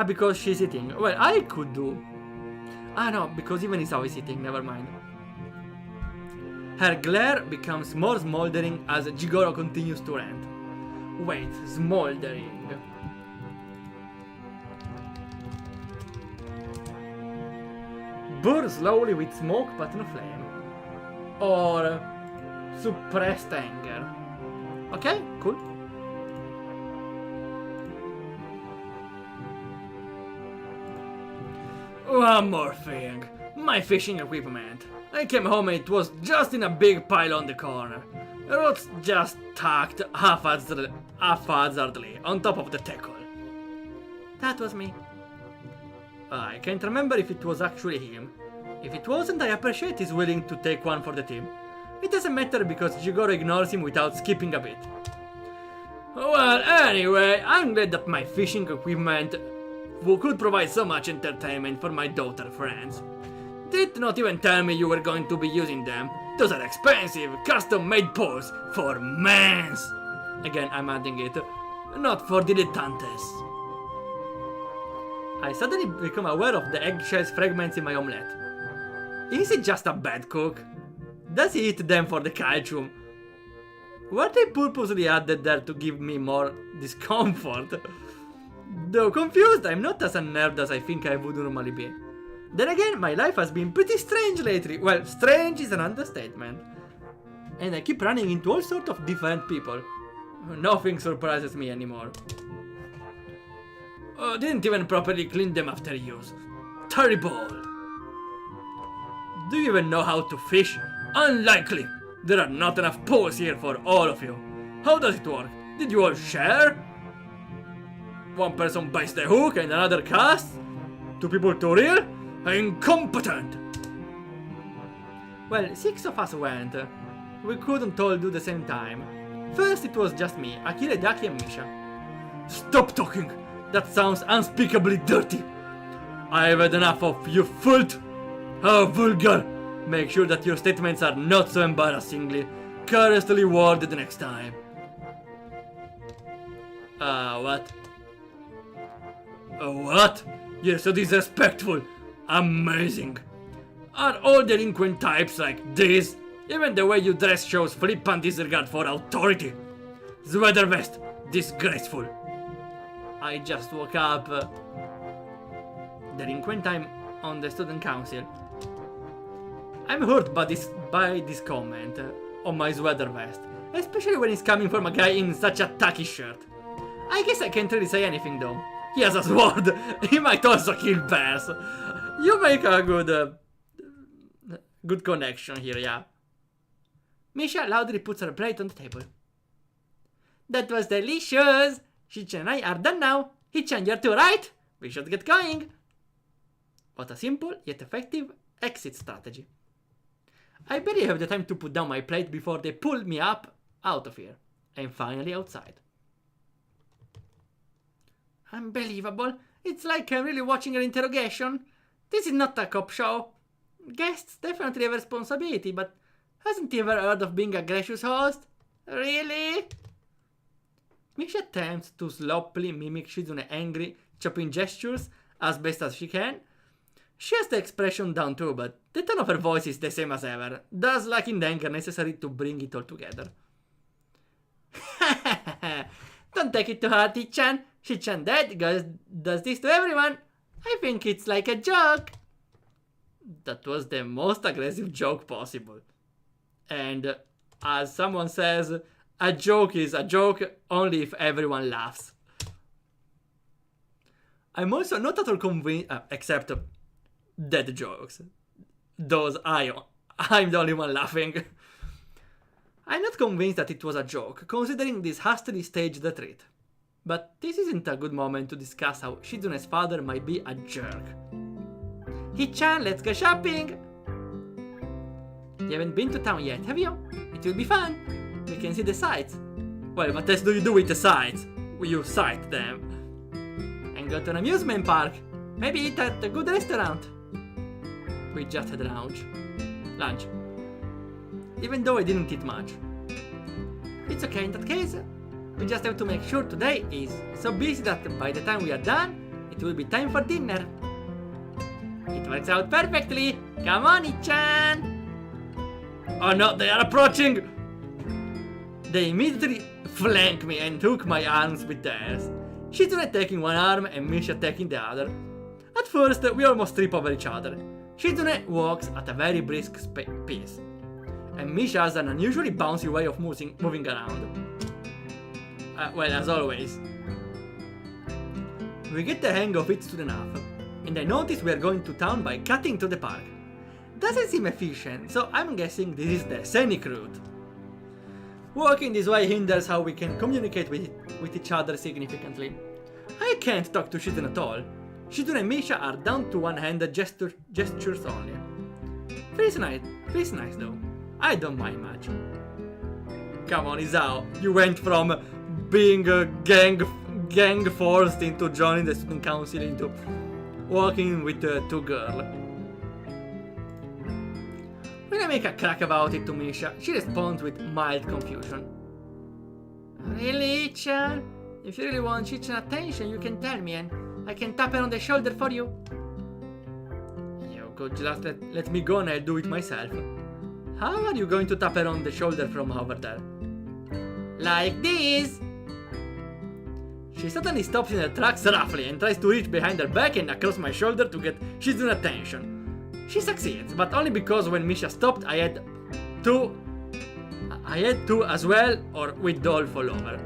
Because she's eating. Well, I could do. No, because even Isawa is eating, never mind. Her glare becomes more smoldering as Jigoro continues to rant. Wait, smoldering. Burn slowly with smoke but no flame. Or suppressed anger. Okay, cool. One more thing. My fishing equipment. I came home and it was just in a big pile on the corner. The roots just tucked haphazardly on top of the tackle. That was me. I can't remember if it was actually him. If it wasn't, I appreciate he's willing to take one for the team. It doesn't matter because Jigoro ignores him without skipping a bit. Well, anyway, I'm glad that my fishing equipment could provide so much entertainment for my daughter friends. Did not even tell me you were going to be using them. Those are expensive, custom-made poles for mans. Again, I'm adding it. Not for dilettantes. I suddenly become aware of the eggshells fragments in my omelette. Is he just a bad cook? Does he eat them for the calcium? Were they purposely added there to give me more discomfort? Though confused, I'm not as unnerved as I think I would normally be. Then again, my life has been pretty strange lately. Well, strange is an understatement. And I keep running into all sorts of different people. Nothing surprises me anymore. Didn't even properly clean them after use. Terrible. Do you even know how to fish? Unlikely. There are not enough poles here for all of you. How does it work? Did you all share? One person bites the hook and another casts? Two people to reel? Incompetent! Well, 6 of us went. We couldn't all do the same time. First it was just me, Akira, Daki and Misha. Stop talking! That sounds unspeakably dirty! I've had enough of you filth! How vulgar! Make sure that your statements are not so embarrassingly, curiously worded next time. What? What? You're so disrespectful! Amazing! Are all delinquent types like this? Even the way you dress shows flippant disregard for authority. Sweater vest, disgraceful. I just woke up. Delinquent time on the student council. I'm hurt by this comment on my sweater vest, especially when it's coming from a guy in such a tacky shirt. I guess I can't really say anything though. He has a sword. He might also kill bears. You make a good connection here, yeah. Misha loudly puts her plate on the table. That was delicious! Hichan and I are done now. Hichan, you're too right. We should get going. What a simple yet effective exit strategy. I barely have the time to put down my plate before they pull me up out of here. I'm finally outside. Unbelievable. It's like I'm really watching an interrogation. This is not a cop show. Guests definitely have responsibility, but hasn't he ever heard of being a gracious host? Really? Misha attempts to sloppily mimic Shizune's angry, chopping gestures as best as she can. She has the expression down too, but the tone of her voice is the same as ever, thus lacking the anger necessary to bring it all together. Don't take it to heart, Hichan. Hichan Dad does this to everyone. I think it's like a joke. That was the most aggressive joke possible. And as someone says, a joke is a joke only if everyone laughs. I'm also not at all convinced, except dead jokes. Those I'm the only one laughing. I'm not convinced that it was a joke, considering this hastily staged retreat. But this isn't a good moment to discuss how Shizune's father might be a jerk. Hichan, let's go shopping! You haven't been to town yet, have you? It will be fun. We can see the sights. Well, what else do you do with the sights? You sight them. And go to an amusement park. Maybe eat at a good restaurant. We just had lunch. Even though I didn't eat much. It's okay in that case. We just have to make sure today is so busy that by the time we are done, it will be time for dinner. It works out perfectly. Come on, Ichan. Oh no, they are approaching. They immediately flanked me and took my arms with theirs. Shizune taking one arm and Misha taking the other. At first, we almost trip over each other. Shizune walks at a very brisk pace, and Misha has an unusually bouncy way of moving around. Well, as always. We get the hang of it soon enough, and I notice we are going to town by cutting to the park. Doesn't seem efficient, so I'm guessing this is the scenic route. Walking this way hinders how we can communicate with each other significantly. I can't talk to Shizune at all. Shizune and Misha are down to one-handed gestures only. Feels nice though. I don't mind much. Come on, Izao. You went from being a gang forced into joining the student council into walking with two girls. When I make a crack about it to Misha, she responds with mild confusion. Really, Chan? If you really want Chichan attention, you can tell me and I can tap her on the shoulder for you. You could just let me go and I'll do it myself. How are you going to tap her on the shoulder from over there? Like this! She suddenly stops in her tracks roughly and tries to reach behind her back and across my shoulder to get Shizune's attention. She succeeds, but only because when Misha stopped I had to as well, or with Dolph all over.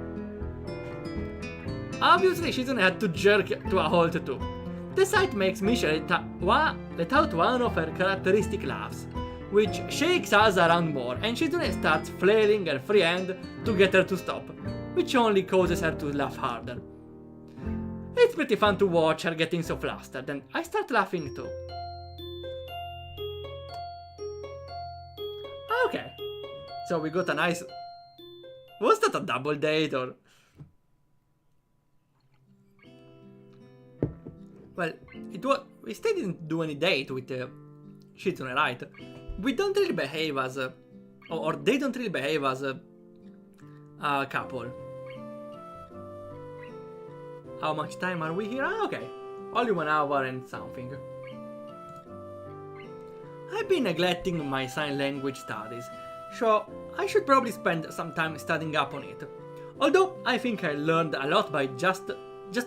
Obviously Shizune had to jerk to a halt too. The sight makes Misha let out one of her characteristic laughs, which shakes us around more, and Shizune starts flailing her free hand to get her to stop, which only causes her to laugh harder. It's pretty fun to watch her getting so flustered, and I start laughing too. Okay, so we got a nice... Was that a double date or... Well, we still didn't do any date with Shizune, right? We don't really behave as or they don't really behave as a couple. How much time are we here? Ah, okay. Only 1 hour and something. I've been neglecting my sign language studies, so I should probably spend some time studying up on it. Although I think I learned a lot by just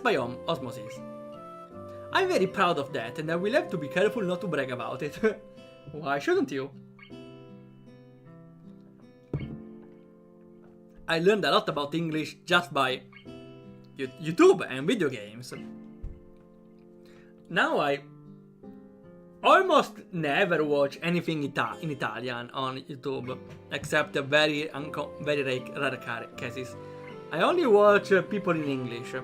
by osmosis. I'm very proud of that, and I will have to be careful not to brag about it. Why shouldn't you? I learned a lot about English just by YouTube and video games. Now I almost never watch anything in Italian on YouTube, except very rare cases. I only watch people in English.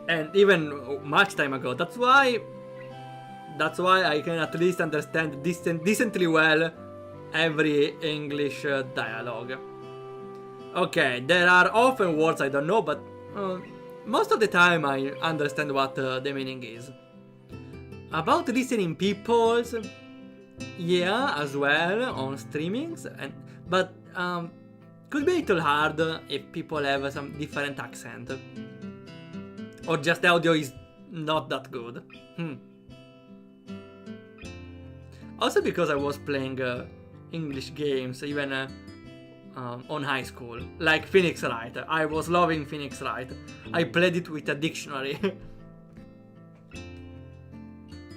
And even much time ago. That's why I can at least understand decently well every English dialogue. Okay, there are often words I don't know, but most of the time I understand what the meaning is. About listening people's, yeah, as well on streamings, but could be a little hard if people have some different accent. Or just the audio is not that good. Also because I was playing English games even on high school, like Phoenix Wright. I was loving Phoenix Wright. I played it with a dictionary.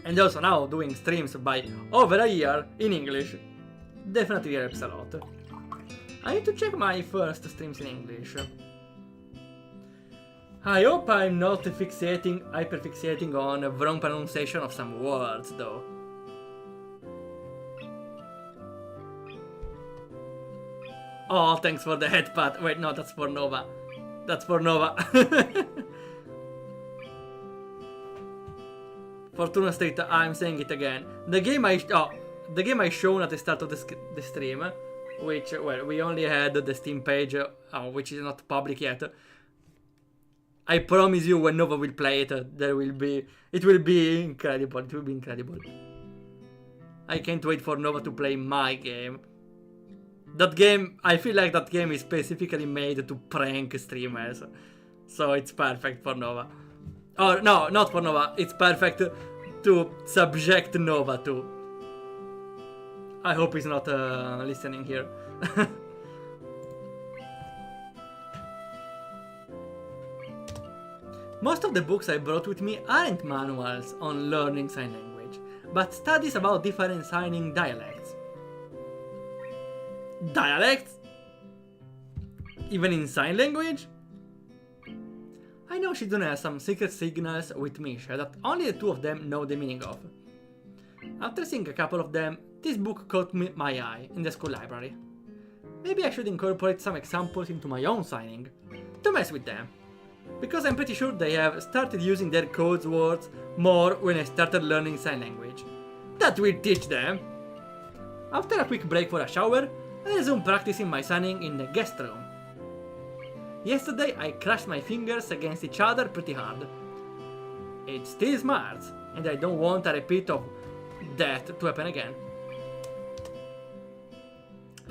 And also now doing streams by over a year in English definitely helps a lot. I need to check my first streams in English. I hope I'm not hyperfixating on wrong pronunciation of some words though. Oh, thanks for the headpad. Wait, no, that's for Nova. That's for Nova. Fortuna Street, I'm saying it again. The game I shown at the start of the stream, which, well, we only had the Steam page, which is not public yet. I promise you, when Nova will play it, it will be incredible. It will be incredible. I can't wait for Nova to play my game. That game, I feel like that game is specifically made to prank streamers. So it's perfect for Nova. Or no, not for Nova. It's perfect to subject Nova to. I hope he's not listening here. Most of the books I brought with me aren't manuals on learning sign language, but studies about different signing dialects. Dialects? Even in sign language? I know Shizune has some secret signals with Misha that only the two of them know the meaning of. After seeing a couple of them, this book caught my eye in the school library. Maybe I should incorporate some examples into my own signing, to mess with them. Because I'm pretty sure they have started using their codes words more when I started learning sign language. That will teach them! After a quick break for a shower, I resumed practicing my signing in the guest room. Yesterday I crashed my fingers against each other pretty hard. It still smarts, and I don't want a repeat of that to happen again.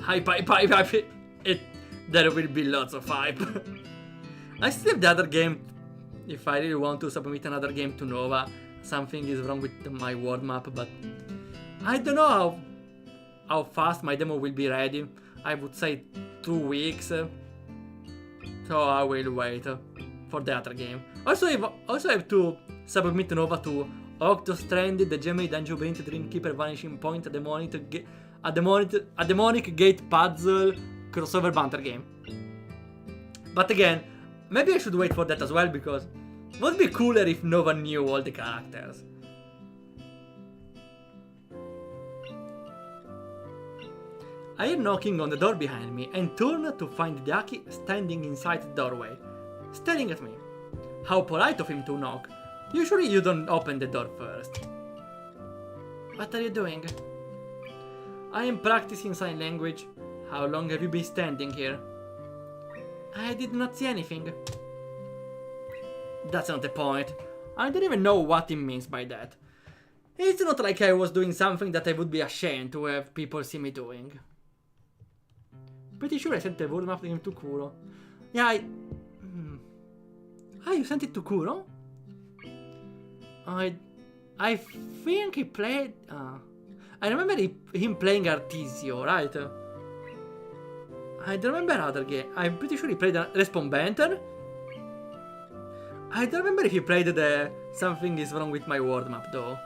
Hype. There will be lots of hype. I still have the other game. If I really want to submit another game to Nova, something is wrong with my word map, but I don't know how fast my demo will be ready. I would say 2 weeks. So I will wait for the other game. Also I have to submit Nova to Octo Stranded, the Gemini Dungeon Brint, Dreamkeeper, Vanishing Point, a demonic gate puzzle crossover banter game. But again, maybe I should wait for that as well, because it would be cooler if Nova knew all the characters. I hear knocking on the door behind me and turn to find Deaki standing inside the doorway, staring at me. How polite of him to knock. Usually you don't open the door first. What are you doing? I am practicing sign language. How long have you been standing here? I did not see anything. That's not the point. I don't even know what he means by that. It's not like I was doing something that I would be ashamed to have people see me doing. Pretty sure I sent the word map game to Kuro. Yeah, Ah, you sent it to Kuro? I think he played... I remember him playing Artisio, right? I don't remember other game. I'm pretty sure he played Respawn Banter. I don't remember if he played the Something is Wrong with My World Map though.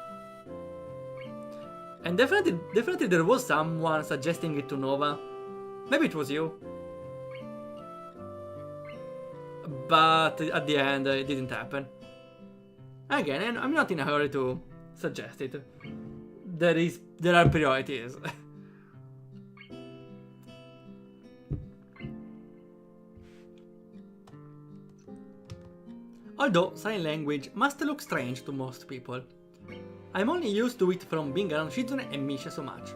And definitely there was someone suggesting it to Nova. Maybe it was you. But at the end it didn't happen. Again, I'm not in a hurry to suggest it. There are priorities. Although sign language must look strange to most people. I'm only used to it from being around Shizune and Misha so much.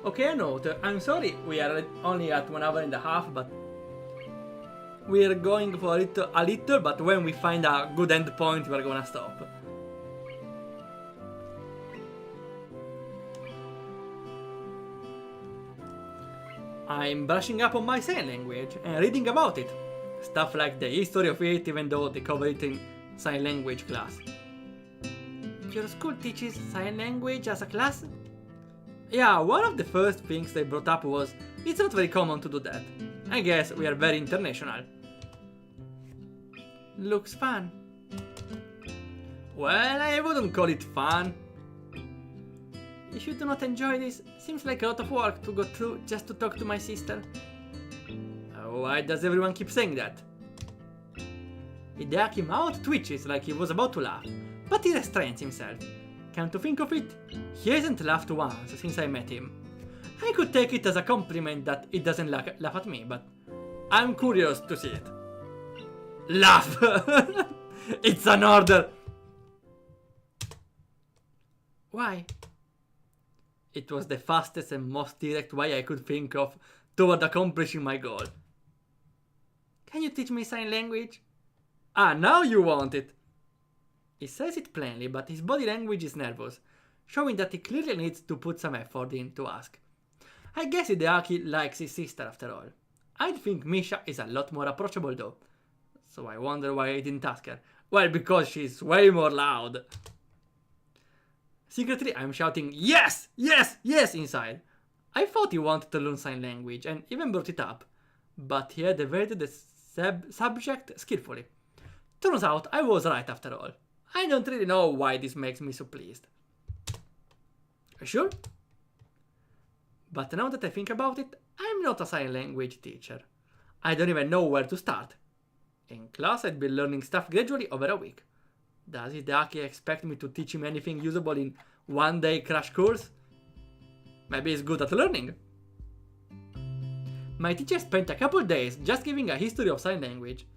Okay, a note, I'm sorry we are only at 1 hour and a half, but we're going for it a little, but when we find a good end point we're gonna stop. I'm brushing up on my sign language and reading about it. Stuff like the history of it, even though they cover it in sign language class. Your school teaches sign language as a class? Yeah, one of the first things they brought up was it's not very common to do that. I guess we are very international. Looks fun. Well, I wouldn't call it fun. If you do not enjoy this, seems like a lot of work to go through just to talk to my sister. Why does everyone keep saying that? Hideaki mouth twitches like he was about to laugh, but he restrains himself. Come to think of it, he hasn't laughed once since I met him. I could take it as a compliment that he doesn't laugh at me, but I'm curious to see it. Laugh! It's an order! Why? It was the fastest and most direct way I could think of toward accomplishing my goal. Can you teach me sign language? Ah, now you want it! He says it plainly, but his body language is nervous, showing that he clearly needs to put some effort in to ask. I guess Hideaki likes his sister after all. I'd think Misha is a lot more approachable though, so I wonder why I didn't ask her. Well, because she's way more loud. Secretly, I'm shouting, yes! Yes! Yes! Inside. I thought he wanted to learn sign language and even brought it up, but he had evaded the subject skillfully. Turns out I was right after all. I don't really know why this makes me so pleased. Sure? But now that I think about it, I'm not a sign language teacher. I don't even know where to start. In class, I'd be learning stuff gradually over a week. Does Hideaki expect me to teach him anything usable in one day crash course? Maybe he's good at learning. My teacher spent a couple days just giving a history of sign language.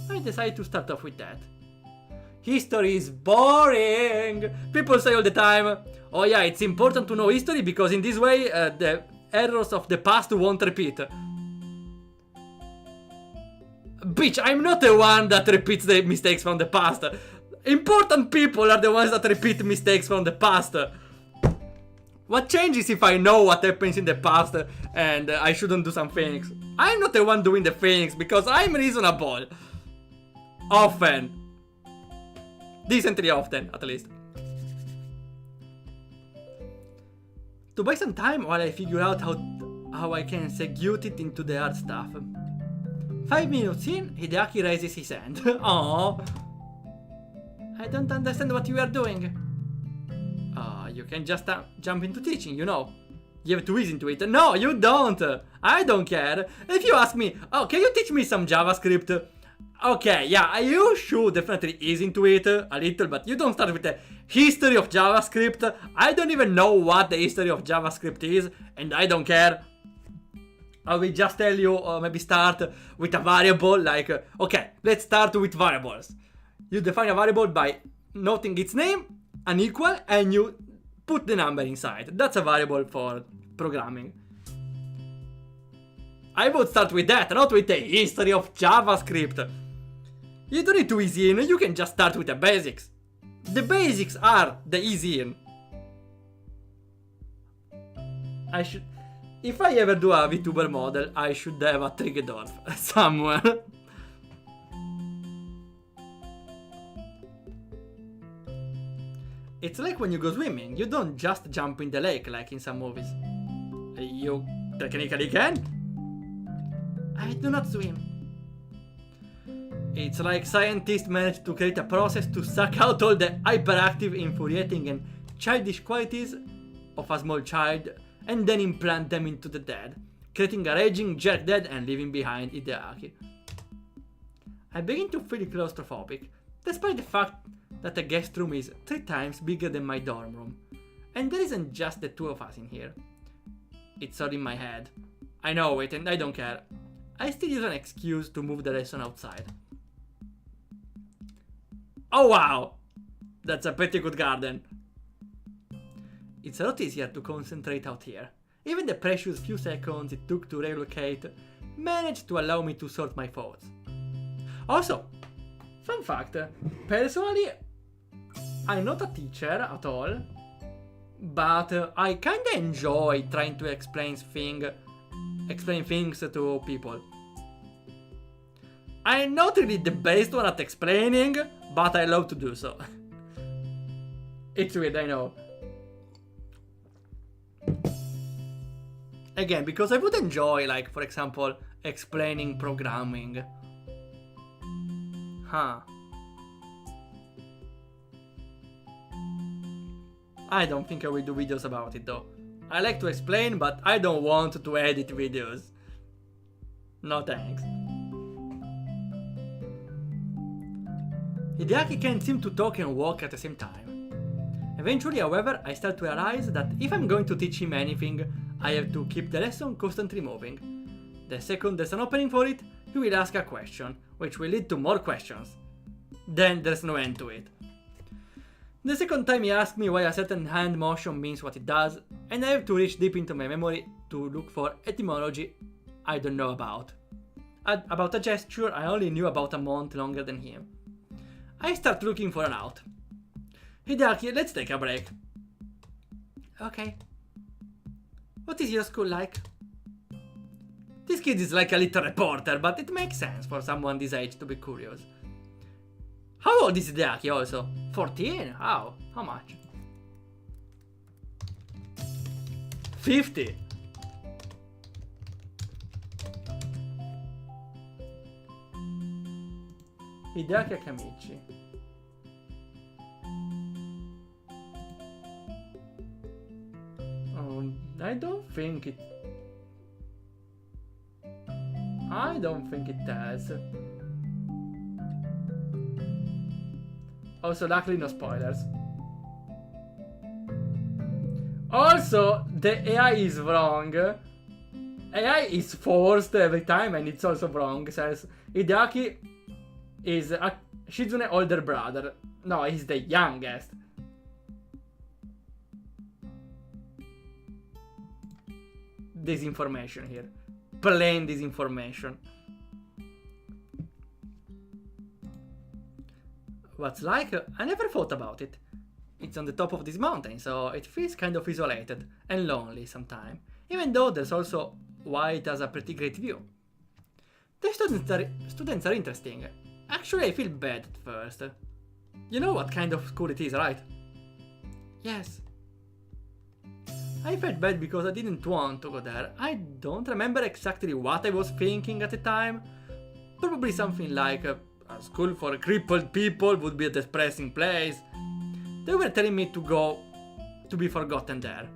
I decided to start off with that. History is boring! People say all the time, oh yeah, it's important to know history because in this way the errors of the past won't repeat. Bitch, I'm not the one that repeats the mistakes from the past. Important people are the ones that repeat mistakes from the past. What changes if I know what happens in the past and I shouldn't do some things? I'm not the one doing the things because I'm reasonable. Often. Decently often, at least. To buy some time while I figure out how I can segue it into the hard stuff. 5 minutes in, Hideaki raises his hand. Aww. I don't understand what you are doing. You can just jump into teaching, you know. You have to ease into it. No, you don't. I don't care. If you ask me, oh, can you teach me some JavaScript? Okay, yeah, you should definitely ease into it a little, but you don't start with the history of JavaScript. I don't even know what the history of JavaScript is, and I don't care. I will just tell you, maybe start with a variable, like, okay, let's start with variables. You define a variable by noting its name, an equal, and you put the number inside. That's a variable for programming. I would start with that, not with the history of JavaScript. You don't need to easy in, you can just start with the basics. The basics are the easy in. If I ever do a VTuber model, I should have a Trigedorf somewhere. It's like when you go swimming, you don't just jump in the lake like in some movies. You technically can. I do not swim. It's like scientists managed to create a process to suck out all the hyperactive, infuriating and childish qualities of a small child and then implant them into the dead, creating a raging jerk dead and leaving behind Hideaki. I begin to feel claustrophobic, despite the fact that the guest room is 3 times bigger than my dorm room. And there isn't just the 2 of us in here. It's all in my head. I know it and I don't care. I still use an excuse to move the lesson outside. Oh wow! That's a pretty good garden. It's a lot easier to concentrate out here. Even the precious few seconds it took to relocate managed to allow me to sort my thoughts. Also, fun fact, personally, I'm not a teacher at all, but I kinda enjoy trying to explain things to people. I'm not really the best one at explaining, but I love to do so. It's weird, I know. Again, because I would enjoy, like, for example, explaining programming. Huh. I don't think I will do videos about it though. I like to explain, but I don't want to edit videos. No thanks. Hideaki can't seem to talk and walk at the same time. Eventually, however, I start to realize that if I'm going to teach him anything, I have to keep the lesson constantly moving. The second there's an opening for it, he will ask a question, which will lead to more questions. Then there's no end to it. The second time he asked me why a certain hand motion means what it does, and I have to reach deep into my memory to look for etymology I don't know about. About a gesture I only knew about a month longer than him. I start looking for an out. Hideaki, let's take a break. Okay. What is your school like? This kid is like a little reporter, but it makes sense for someone this age to be curious. How old is Hideaki also? 14? How much? 50. Hideaki Akamichi. Oh, I don't think it has. Also, luckily no spoilers. Also, the AI is wrong. AI is forced every time and it's also wrong. It says Hideaki is Shizune older brother. No, he's the youngest. Disinformation here. Plain disinformation. What's like? I never thought about it. It's on the top of this mountain, so it feels kind of isolated and lonely sometimes. Even though there's also why it has a pretty great view. The students are interesting. Actually, I feel bad at first. You know what kind of school it is, right? Yes. I felt bad because I didn't want to go there. I don't remember exactly what I was thinking at the time. Probably something like a school for crippled people would be a depressing place. They were telling me to go to be forgotten there.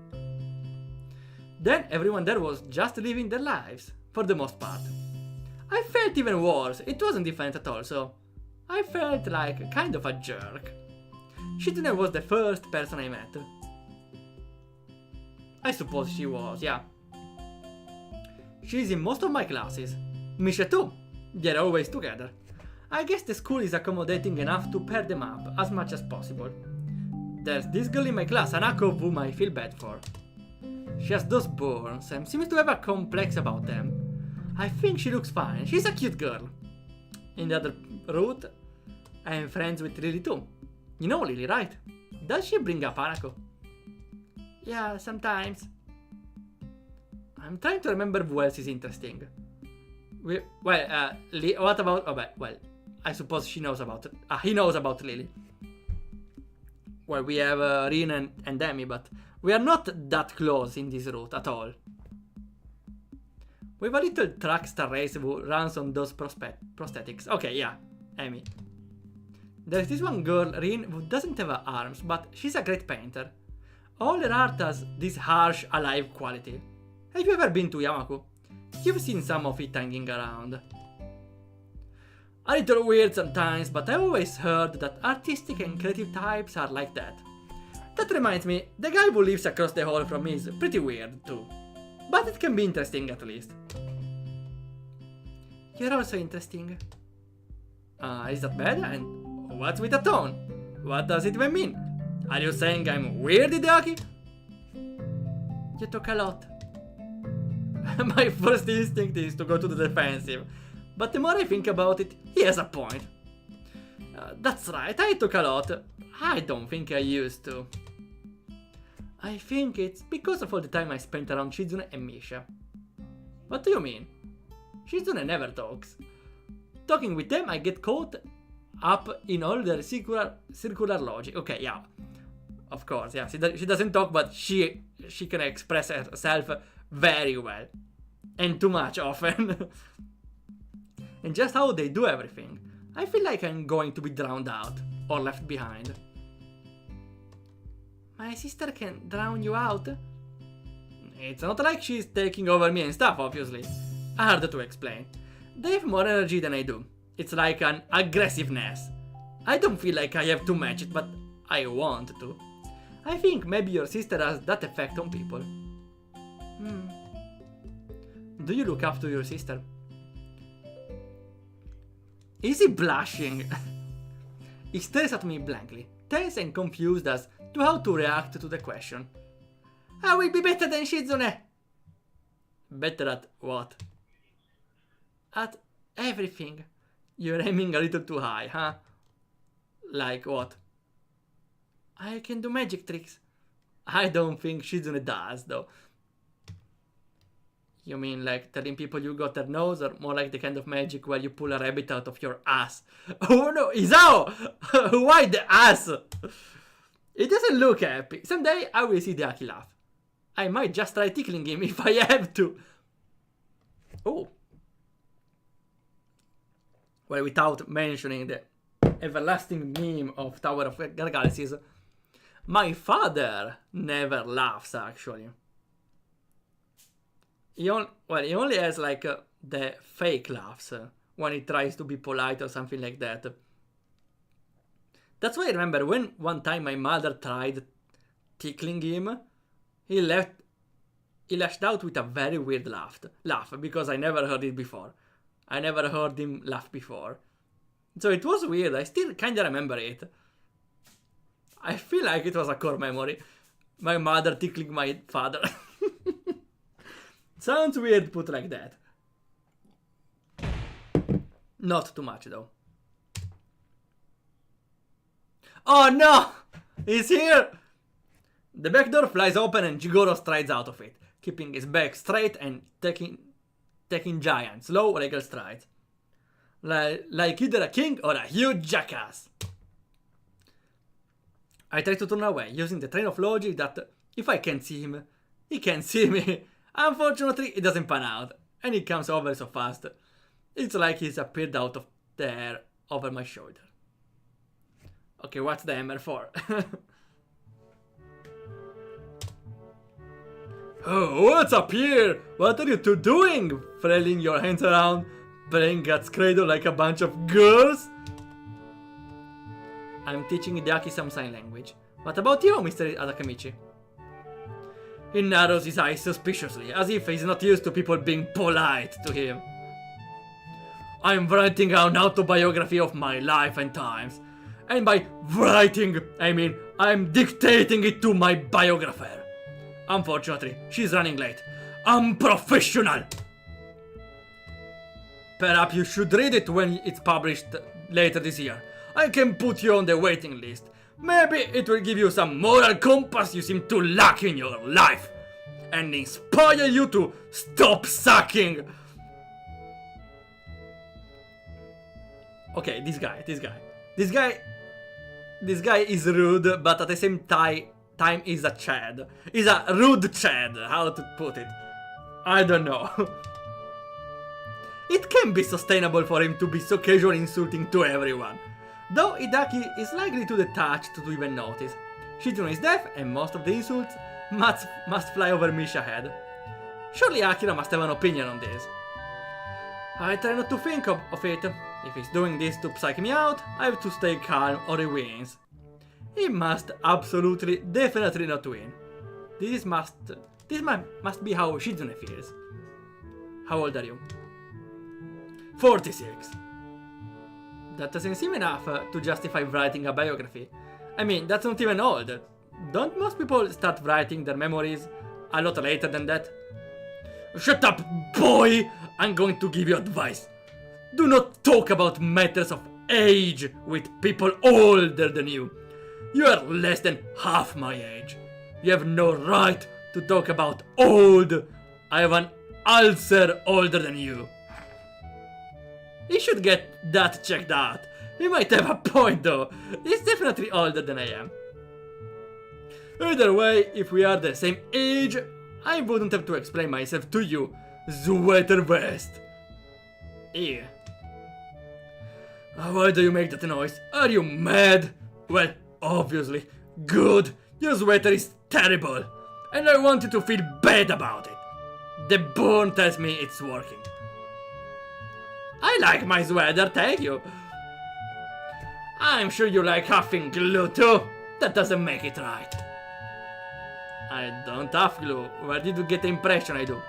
Then everyone there was just living their lives, for the most part. I felt even worse, it wasn't different at all, so I felt like kind of a jerk. Shizune was the first person I met. I suppose she was, yeah. She's in most of my classes. Misha too. They're always together. I guess the school is accommodating enough to pair them up as much as possible. There's this girl in my class, Anako, whom I feel bad for. She has those burns and seems to have a complex about them. I think she looks fine. She's a cute girl. In the other route, I am friends with Lily too. You know Lily, right? Does she bring up Hanako? Yeah, sometimes. I'm trying to remember who else is interesting. What about... Oh, well, I suppose she knows about it. He knows about Lily. Well, we have Rin and Demi, but we are not that close in this route at all. We have a little trackster race who runs on those prosthetics. Okay, yeah, Amy. There's this one girl, Rin, who doesn't have arms, but she's a great painter. All her art has this harsh, alive quality. Have you ever been to Yamaku? You've seen some of it hanging around. A little weird sometimes, but I've always heard that artistic and creative types are like that. That reminds me, the guy who lives across the hall from me is pretty weird too. But it can be interesting at least. You're also interesting. Is that bad? And what's with the tone? What does it even mean? Are you saying I'm weird, Hideaki? You talk a lot. My first instinct is to go to the defensive, but the more I think about it, he has a point. That's right, I talk a lot. I don't think I used to. I think it's because of all the time I spent around Shizune and Misha. What do you mean? Shizune never talks. Talking with them, I get caught up in all their circular logic. Okay, yeah. Of course, yeah. She doesn't talk, but she can express herself very well. And too much often. And just how they do everything. I feel like I'm going to be drowned out. Or left behind. My sister can drown you out? It's not like she's taking over me and stuff, obviously. Hard to explain. They have more energy than I do. It's like an aggressiveness. I don't feel like I have to match it, but I want to. I think maybe your sister has that effect on people. Do you look up to your sister? Is he blushing? He stares at me blankly, tense and confused as to how to react to the question. I will be better than Shizune! Better at what? At everything. You're aiming a little too high, huh? Like what? I can do magic tricks. I don't think Shizune does, though. You mean like telling people you got their nose, or more like the kind of magic where you pull a rabbit out of your ass? Oh no, Isao! Why the ass? It doesn't look happy. Someday I will see Hideaki laugh. I might just try tickling him if I have to. Oh. Well, without mentioning the everlasting meme of Tower of Galaxies, my father never laughs, actually. He only has like the fake laughs when he tries to be polite or something like that. That's why I remember when one time my mother tried tickling him, he lashed out with a very weird laugh because I never heard it before. I never heard him laugh before. So it was weird. I still kinda remember it. I feel like it was a core memory. My mother tickling my father. Sounds weird put like that. Not too much though. Oh no! He's here! The back door flies open and Jigoro strides out of it, keeping his back straight and taking giant, slow, regal strides. Like either a king or a huge jackass. I try to turn away, using the train of logic that if I can't see him, he can't see me. Unfortunately, it doesn't pan out, and he comes over so fast. It's like he's appeared out of the air over my shoulder. Okay, what's the hammer for? Oh, what's up here? What are you two doing? Flailing your hands around, playing Guts Cradle like a bunch of girls? I'm teaching Hideaki some sign language. What about you, Mr. Adakamichi? He narrows his eyes suspiciously, as if he's not used to people being polite to him. I'm writing an autobiography of my life and times. And by writing, I mean I'm dictating it to my biographer. Unfortunately, she's running late. Unprofessional! Perhaps you should read it when it's published later this year. I can put you on the waiting list. Maybe it will give you some moral compass you seem to lack in your life. And inspire you to stop sucking. Okay, this guy is rude, but at the same time is a Chad. Is a rude Chad, how to put it. I don't know. It can be sustainable for him to be so casually insulting to everyone. Though Hidaki is likely too detached to even notice. Shizune is deaf and most of the insults must fly over Misha's head. Surely Akira must have an opinion on this. I try not to think of it. If he's doing this to psych me out, I have to stay calm or he wins. He must absolutely, definitely not win. This must be how Shizune feels. How old are you? 46. That doesn't seem enough to justify writing a biography. I mean, that's not even old. Don't most people start writing their memories a lot later than that? Shut up, boy! I'm going to give you advice. Do not talk about matters of age with people older than you. You are less than half my age. You have no right to talk about old. I have an ulcer older than you. He should get that checked out. He might have a point though. He's definitely older than I am. Either way, if we are the same age, I wouldn't have to explain myself to you, Sweater Vest. Ew. Why do you make that noise? Are you mad? Well, obviously. Good. Your sweater is terrible. And I want you to feel bad about it. The burn tells me it's working. I like my sweater, thank you. I'm sure you like huffing glue too. That doesn't make it right. I don't huff glue. Where did you get the impression I do?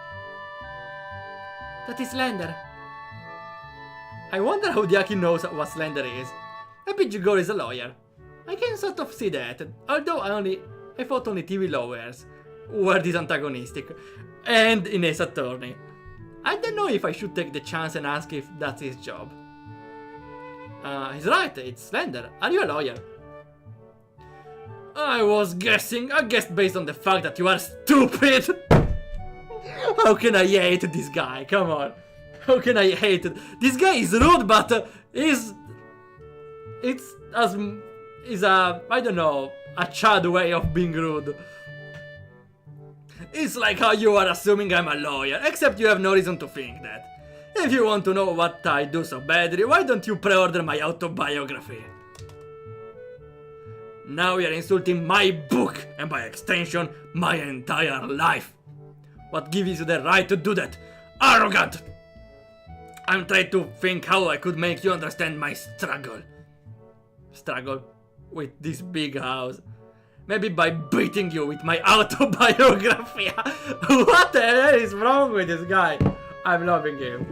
That is slender. I wonder how Diaki knows what slender is. Maybe Jigoro is a lawyer. I can sort of see that, although I thought only TV lawyers were this antagonistic, and Inês attorney. I don't know if I should take the chance and ask if that's his job. He's right, it's slender. Are you a lawyer? I was guessing. I guessed based on the fact that you are stupid. How can I hate this guy? Come on. How can I hate it? This guy is rude, but is a, I don't know, a Chad way of being rude. It's like how you are assuming I'm a lawyer, except you have no reason to think that. If you want to know what I do so badly, why don't you pre-order my autobiography? Now you're insulting my book, and by extension, my entire life. What gives you the right to do that? Arrogant! I'm trying to think how I could make you understand my struggle. Struggle? With this big house. Maybe by beating you with my autobiography. What the hell is wrong with this guy? I'm loving him.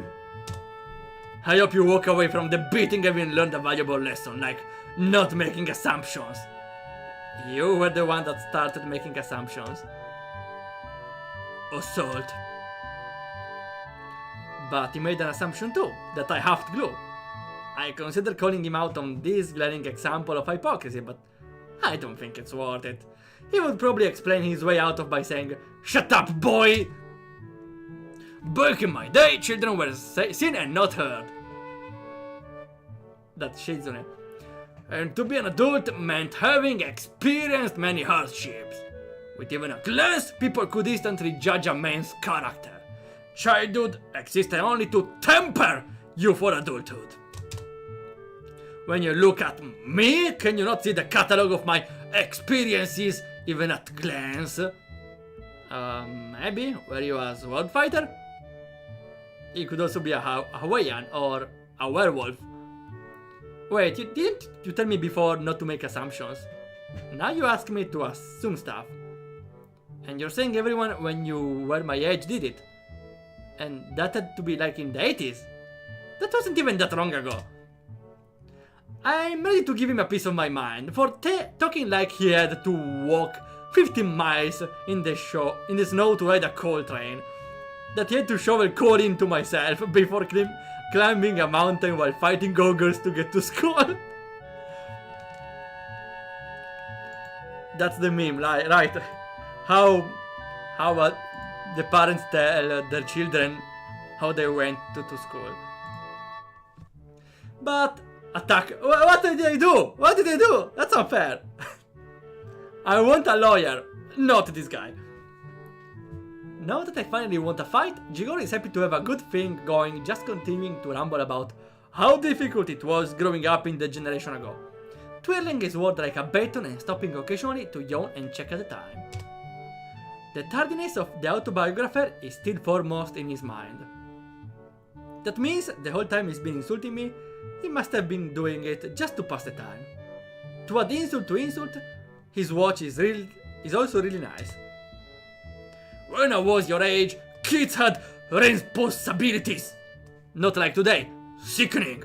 I hope you walk away from the beating having learned a valuable lesson, like not making assumptions. You were the one that started making assumptions. Assault. But he made an assumption too, that I huffed glue. I consider calling him out on this glaring example of hypocrisy, but I don't think it's worth it. He would probably explain his way out of by saying, "Shut up, boy!" Back in my day, children were seen and not heard. That's Shizune. And to be an adult meant having experienced many hardships. With even a glance, people could instantly judge a man's character. Childhood existed only to temper you for adulthood. When you look at me, can you not see the catalog of my experiences even at glance? Maybe. Were you a sword fighter? He could also be a Hawaiian or a werewolf. Wait, didn't you tell me before not to make assumptions? Now you ask me to assume stuff. And you're saying everyone when you were my age did it. And that had to be like in the 80s. That wasn't even that long ago. I'm ready to give him a piece of my mind for talking like he had to walk 15 miles in the snow to ride a coal train. That he had to shovel coal into myself before climbing a mountain while fighting ogres to get to school. That's the meme, right? How the parents tell their children how they went to school. But attack. What did they do? What did they do? That's unfair. I want a lawyer, not this guy. Now that I finally want a fight, Jigoro is happy to have a good thing going, just continuing to ramble about how difficult it was growing up in the generation ago, twirling his word like a baton and stopping occasionally to yawn and check at the time. The tardiness of the autobiographer is still foremost in his mind. That means the whole time he's been insulting me, he must have been doing it just to pass the time. To add insult to insult, his watch is also really nice. When I was your age, kids had responsibilities. Not like today, sickening.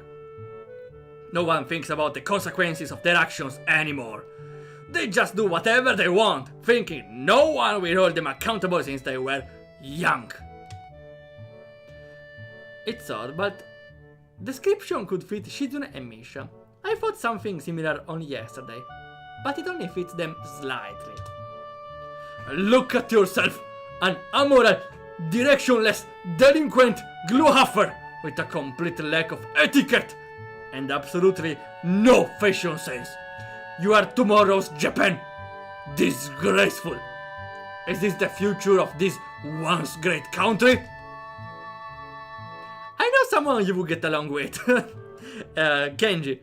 No one thinks about the consequences of their actions anymore. They just do whatever they want, thinking no one will hold them accountable since they were young. It's odd, but description could fit Shizune and Misha. I thought something similar only yesterday, but it only fits them slightly. Look at yourself, an amoral, directionless, delinquent glue-huffer with a complete lack of etiquette and absolutely no fashion sense. You are tomorrow's Japan. Disgraceful. Is this the future of this once great country? I know someone you will get along with. Kenji.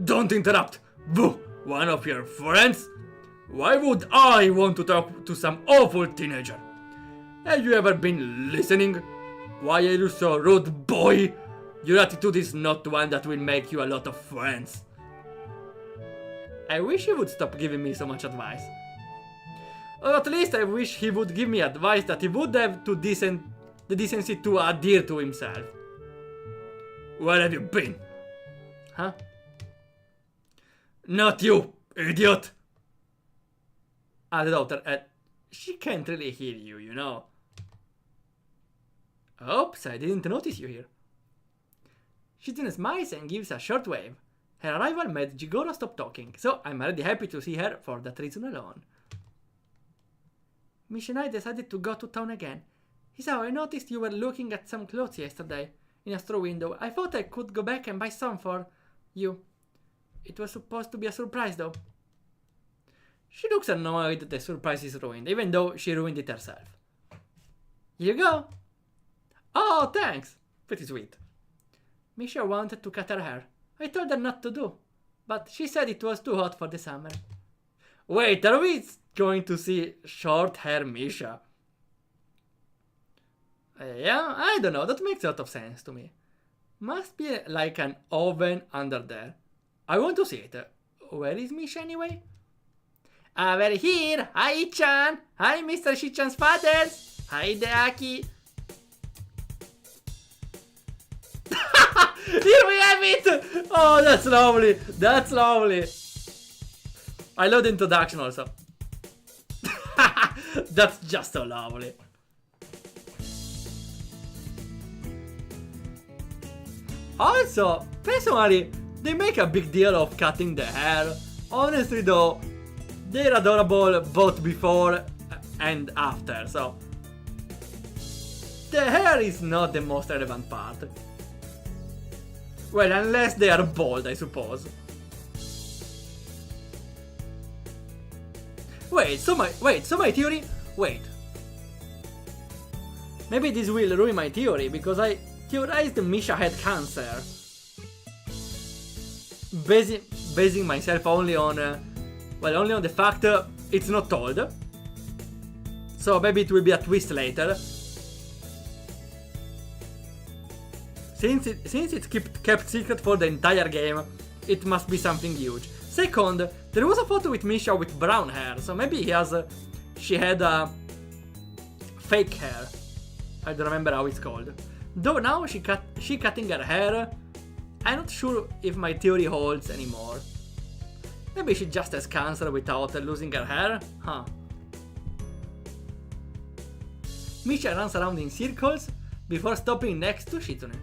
Don't interrupt. Boo! One of your friends? Why would I want to talk to some awful teenager? Have you ever been listening? Why are you so rude, boy? Your attitude is not one that will make you a lot of friends. I wish he would stop giving me so much advice. Or at least I wish he would give me advice that he would have the decency to adhere to himself. Where have you been? Huh? Not you, idiot! The daughter, she can't really hear you, you know. Oops, I didn't notice you here. Shizune smiles and gives a short wave. Her arrival made Jigoro stop talking, so I'm already happy to see her for that reason alone. Mish and I decided to go to town again. So I noticed you were looking at some clothes yesterday in a store window. I thought I could go back and buy some for you. It was supposed to be a surprise though. She looks annoyed that the surprise is ruined, even though she ruined it herself. Here you go. Oh, thanks. Pretty sweet. Misha wanted to cut her hair. I told her not to do, but she said it was too hot for the summer. Wait, are we going to see short hair Misha? Yeah, I don't know, that makes a lot of sense to me. Must be like an oven under there. I want to see it. Where is Misha anyway? We're here! Hi Ichan! Hi Mr. Shichan's fathers! Hi Deaki! Here we have it! Oh, that's lovely! That's lovely! I love the introduction also. That's just so lovely. Also, personally, they make a big deal of cutting the hair. Honestly though, they're adorable both before and after, so the hair is not the most relevant part. Well, unless they are bald, I suppose. Wait, so my theory? Wait. Maybe this will ruin my theory, because I theorized Misha had cancer. Basing myself only on, only on the fact it's not told. So maybe it will be a twist later. Since it's kept secret for the entire game, it must be something huge. Second, there was a photo with Misha with brown hair, so maybe she had fake hair. I don't remember how it's called. Though now she cutting her hair, I'm not sure if my theory holds anymore. Maybe she just has cancer without losing her hair? Huh. Misha runs around in circles before stopping next to Shizune.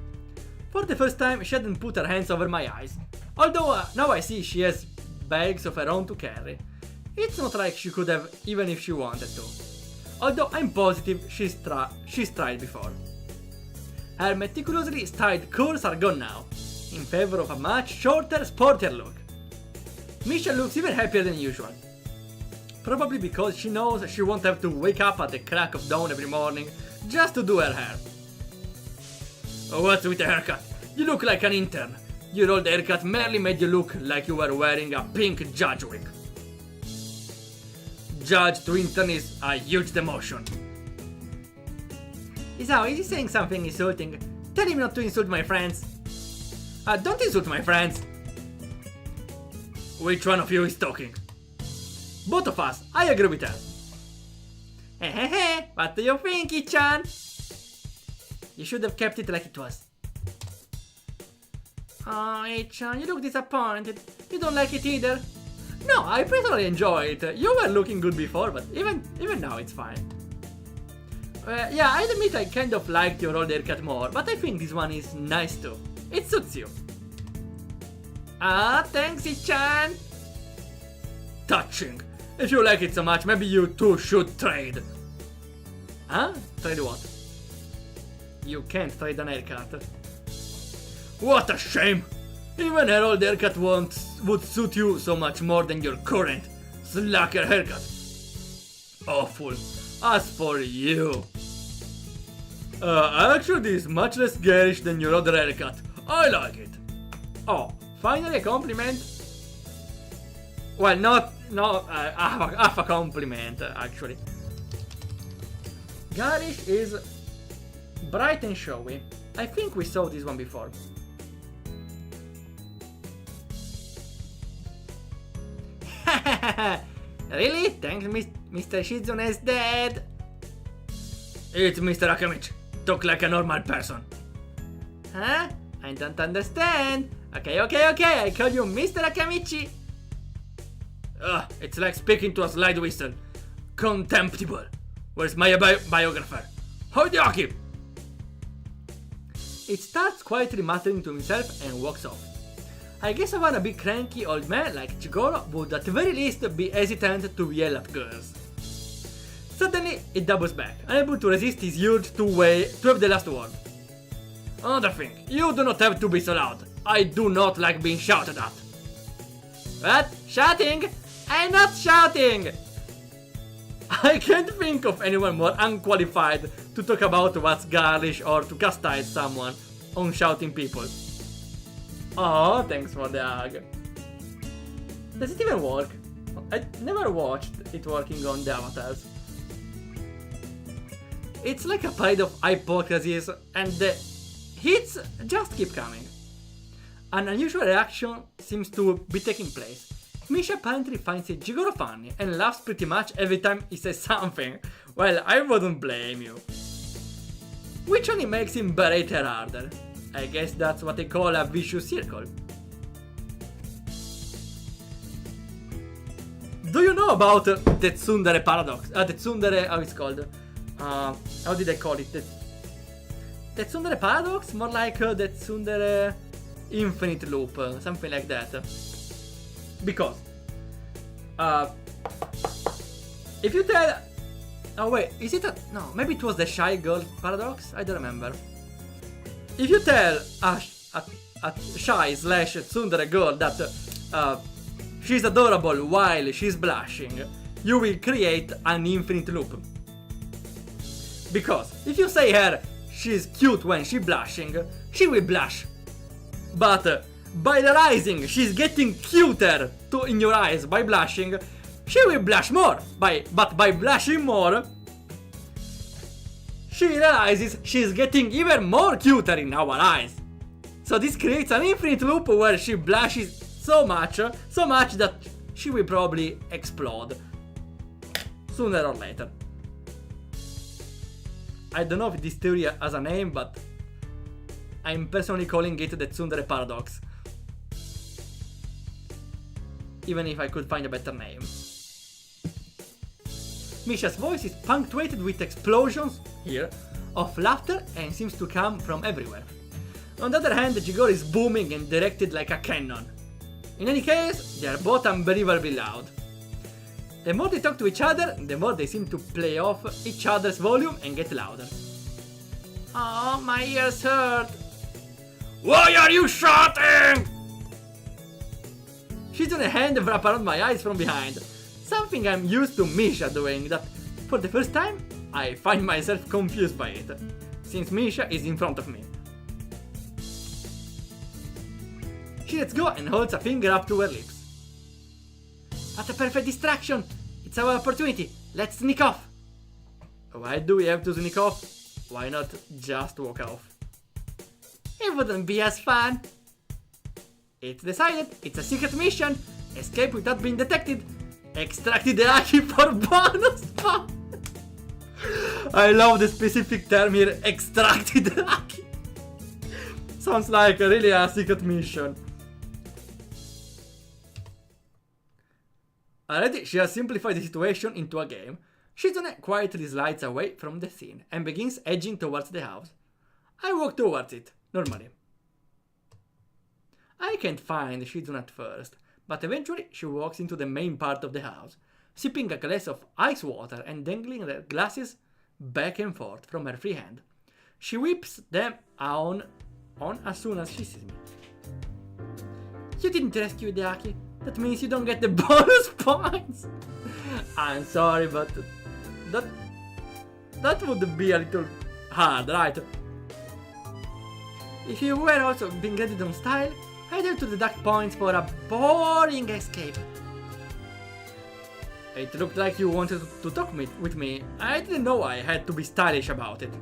For the first time, she hadn't put her hands over my eyes. Although now I see she has bags of her own to carry. It's not like she could have even if she wanted to. Although I'm positive she's tried before. Her meticulously styled curls are gone now, in favor of a much shorter, sportier look. Misha looks even happier than usual. Probably because she knows she won't have to wake up at the crack of dawn every morning just to do her hair. What's with the haircut? You look like an intern. Your old haircut merely made you look like you were wearing a pink judge wig. Judge to intern is a huge demotion. Is he saying something insulting? Tell him not to insult my friends. Don't insult my friends. Which one of you is talking? Both of us, I agree with her. Hey, what do you think, Ichan? You should have kept it like it was. Oh, Ichan, you look disappointed. You don't like it either? No, I personally enjoy it. You were looking good before, but even now it's fine. Yeah, I admit I kind of liked your old haircut more, but I think this one is nice too. It suits you. Thanks, Ichan. Touching. If you like it so much, maybe you two should trade. Huh? Trade what? You can't trade an haircut. What a shame! Even her old haircut would suit you so much more than your current slacker haircut. Awful. As for you... actually this is much less garish than your other haircut. I like it. Oh, finally a compliment? Well, not half a compliment, actually. Garish is bright and showy. I think we saw this one before. Really? Thanks, Mr. Shizune is dead. It's Mr. Akamichi. Talk like a normal person. Huh? I don't understand. Okay, I call you Mr. Akamichi. It's like speaking to a slide whistle. Contemptible. Where's my biographer? Hideaki! It starts quietly muttering to himself and walks off. I guess I want a big cranky old man like Chigoro would at the very least be hesitant to yell at girls. Suddenly, it doubles back, unable to resist his urge to have the last word. Another thing, you do not have to be so loud. I do not like being shouted at. What? Shouting? I'm not shouting! I can't think of anyone more unqualified to talk about what's girlish or to chastise someone on shouting people. Oh, thanks for the hug. Does it even work? I never watched it working on the avatars. It's like a parade of hypocrisies and the hits just keep coming. An unusual reaction seems to be taking place. Misha apparently finds it Jigoro funny and laughs pretty much every time he says something. Well, I wouldn't blame you. Which only makes him berate her harder. I guess that's what they call a vicious circle. Do you know about the tsundere paradox? The tsundere, how it's called? How did I call it? The tsundere paradox? More like the tsundere infinite loop, something like that. Because if you tell... Oh wait, is it a... No, maybe it was the shy girl paradox? I don't remember. If you tell a shy / tsundere girl that she's adorable while she's blushing, you will create an infinite loop. Because if you say her she's cute when she's blushing, she will blush. But by realizing she's getting cuter in your eyes by blushing, she will blush more. But by blushing more, she realizes she's getting even more cuter in our eyes. So this creates an infinite loop where she blushes so much that she will probably explode sooner or later. I don't know if this theory has a name, but I'm personally calling it the tsundere paradox. Even if I could find a better name. Misha's voice is punctuated with explosions, here, of laughter and seems to come from everywhere. On the other hand, Jigoro is booming and directed like a cannon. In any case, they are both unbelievably loud. The more they talk to each other, the more they seem to play off each other's volume and get louder. Oh, my ears hurt. Why are you shouting? Shizune's hand wrapped around my eyes from behind. Something I'm used to Misha doing, that for the first time, I find myself confused by it, since Misha is in front of me. She lets go and holds a finger up to her lips. What a perfect distraction! It's our opportunity, let's sneak off! Why do we have to sneak off? Why not just walk off? It wouldn't be as fun. It's decided, it's a secret mission. Escape without being detected. Extracted the Aki for bonus fun. I love the specific term here, extracted the Aki. Sounds like really a secret mission. Already, she has simplified the situation into a game. Shizune quietly slides away from the scene and begins edging towards the house. I walk towards it, normally. I can't find Shizune at first, but eventually she walks into the main part of the house, sipping a glass of ice water and dangling her glasses back and forth from her free hand. She whips them on as soon as she sees me. You didn't rescue the Aki. That means you don't get the bonus points. I'm sorry, but that would be a little hard, right? If you were also being ready on style, I'd have to deduct points for a boring escape. It looked like you wanted to talk with me. I didn't know I had to be stylish about it.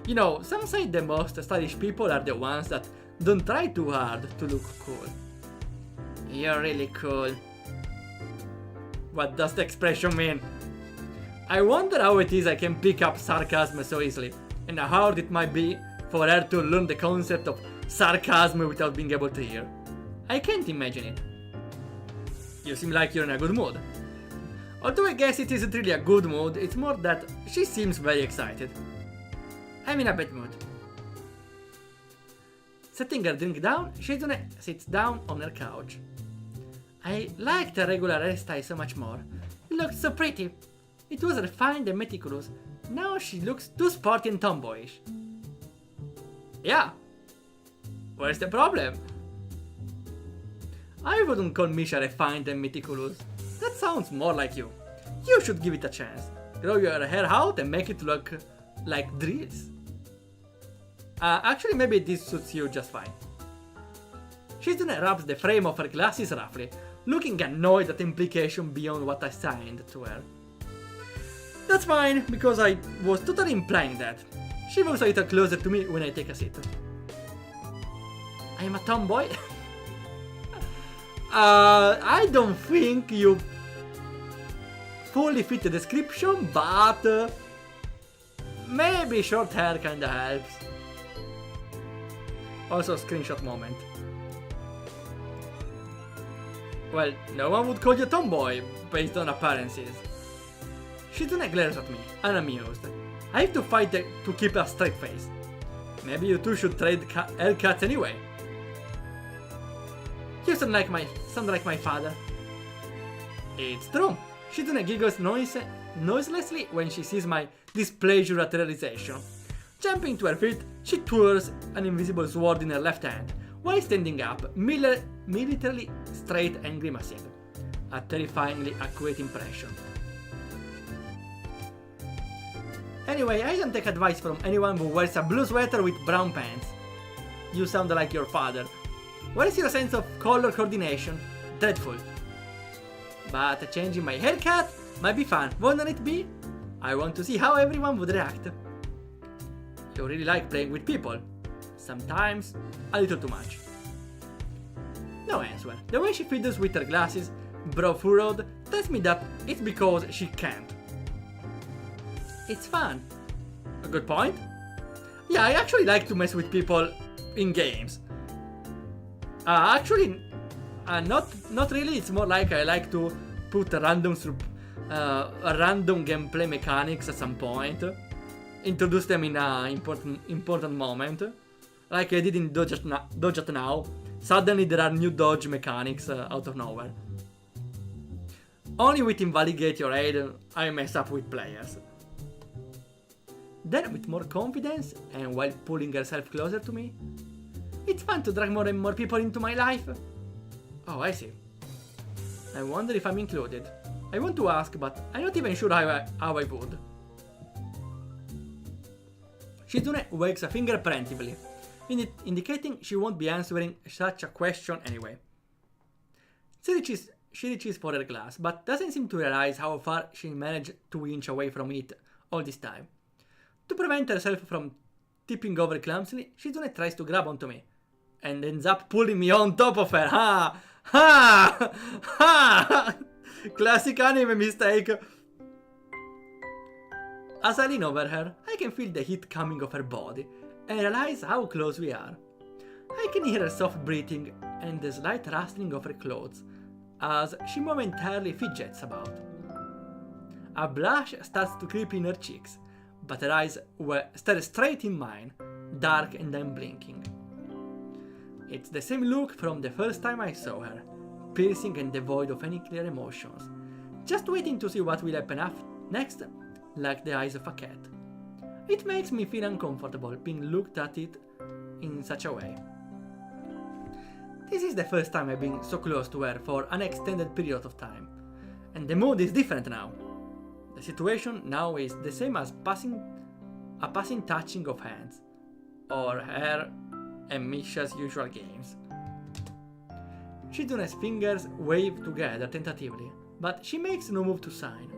You know, some say the most stylish people are the ones that don't try too hard to look cool. You're really cool. What does the expression mean? I wonder how it is I can pick up sarcasm so easily, and how hard it might be for her to learn the concept of sarcasm without being able to hear. I can't imagine it. You seem like you're in a good mood. Although I guess it isn't really a good mood, it's more that she seems very excited. I'm in a bad mood. Setting her drink down, Shizune sits down on her couch. I liked her regular hairstyle so much more. It looked so pretty. It was refined and meticulous. Now she looks too sporty and tomboyish. Yeah. Where's the problem? I wouldn't call Misha refined and meticulous. That sounds more like you. You should give it a chance. Grow your hair out and make it look like drills. Actually, maybe this suits you just fine. Shizune rubs the frame of her glasses roughly, looking annoyed at implication beyond what I signed to her. That's fine, because I was totally implying that. She moves a little closer to me when I take a seat. I am a tomboy? I don't think you fully fit the description, but maybe short hair kinda helps. Also, screenshot moment. Well, no one would call you a tomboy based on appearances. Shizune glares at me, unamused. I have to fight to keep a straight face. Maybe you two should trade haircuts anyway. You sound like my father. It's true. Shizune giggles noiselessly when she sees my displeasure at realization. Jumping to her feet, she twirls an invisible sword in her left hand, while standing up, militarily straight and grimacing. A terrifyingly accurate impression. Anyway, I don't take advice from anyone who wears a blue sweater with brown pants. You sound like your father. Where is your sense of color coordination? Dreadful. But changing my haircut might be fun, wouldn't it be? I want to see how everyone would react. You really like playing with people. Sometimes, a little too much. No answer. The way she fiddles with her glasses, brow furrowed, tells me that it's because she can't. It's fun. A good point. Yeah, I actually like to mess with people in games. Not really. It's more like I like to put random gameplay mechanics at some point, introduce them in an important moment, like I did in Dodge It Now. Suddenly there are new dodge mechanics out of nowhere. Only with Invalidate Your Aid I mess up with players. Then, with more confidence, and while pulling herself closer to me, it's fun to drag more and more people into my life. Oh, I see. I wonder if I'm included. I want to ask, but I'm not even sure how I would. Shizune wags a finger preemptively, indicating she won't be answering such a question anyway. She reaches for her glass, but doesn't seem to realize how far she managed to inch away from it all this time. To prevent herself from tipping over clumsily, Shizune tries to grab onto me, and ends up pulling me on top of her. Ha! Ha! Ha! Classic anime mistake. As I lean over her, I can feel the heat coming off her body, and realize how close we are. I can hear her soft breathing and the slight rustling of her clothes, as she momentarily fidgets about. A blush starts to creep in her cheeks, but her eyes stare straight in mine, dark and unblinking. It's the same look from the first time I saw her, piercing and devoid of any clear emotions, just waiting to see what will happen next, like the eyes of a cat. It makes me feel uncomfortable being looked at it in such a way. This is the first time I've been so close to her for an extended period of time, and the mood is different now. The situation now is the same as a passing touching of hands, or hair and Misha's usual games. Shizune's fingers wave together tentatively, but she makes no move to sign.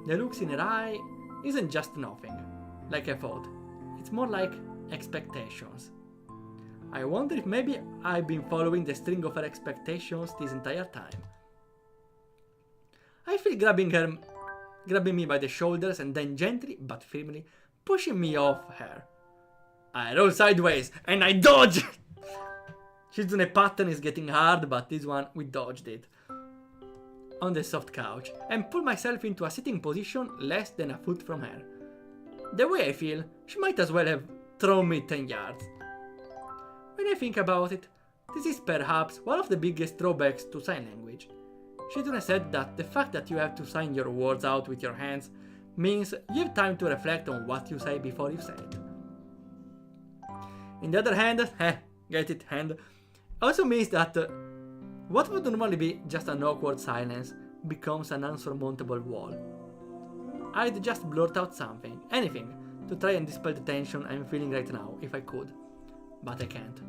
The looks in her eye isn't just nothing, like I thought. It's more like expectations. I wonder if maybe I've been following the string of her expectations this entire time. I feel grabbing me by the shoulders and then gently but firmly pushing me off her. I roll sideways and I dodge! Shizune pattern is getting hard, but this one we dodged it. On the soft couch, and pull myself into a sitting position less than a foot from her. The way I feel, she might as well have thrown me 10 yards. When I think about it, this is perhaps one of the biggest drawbacks to sign language. Shizune said that the fact that you have to sign your words out with your hands means you have time to reflect on what you say before you say it. On the other hand, get it, hand, also means that what would normally be just an awkward silence becomes an unsurmountable wall. I'd just blurt out something, anything, to try and dispel the tension I'm feeling right now if I could, but I can't.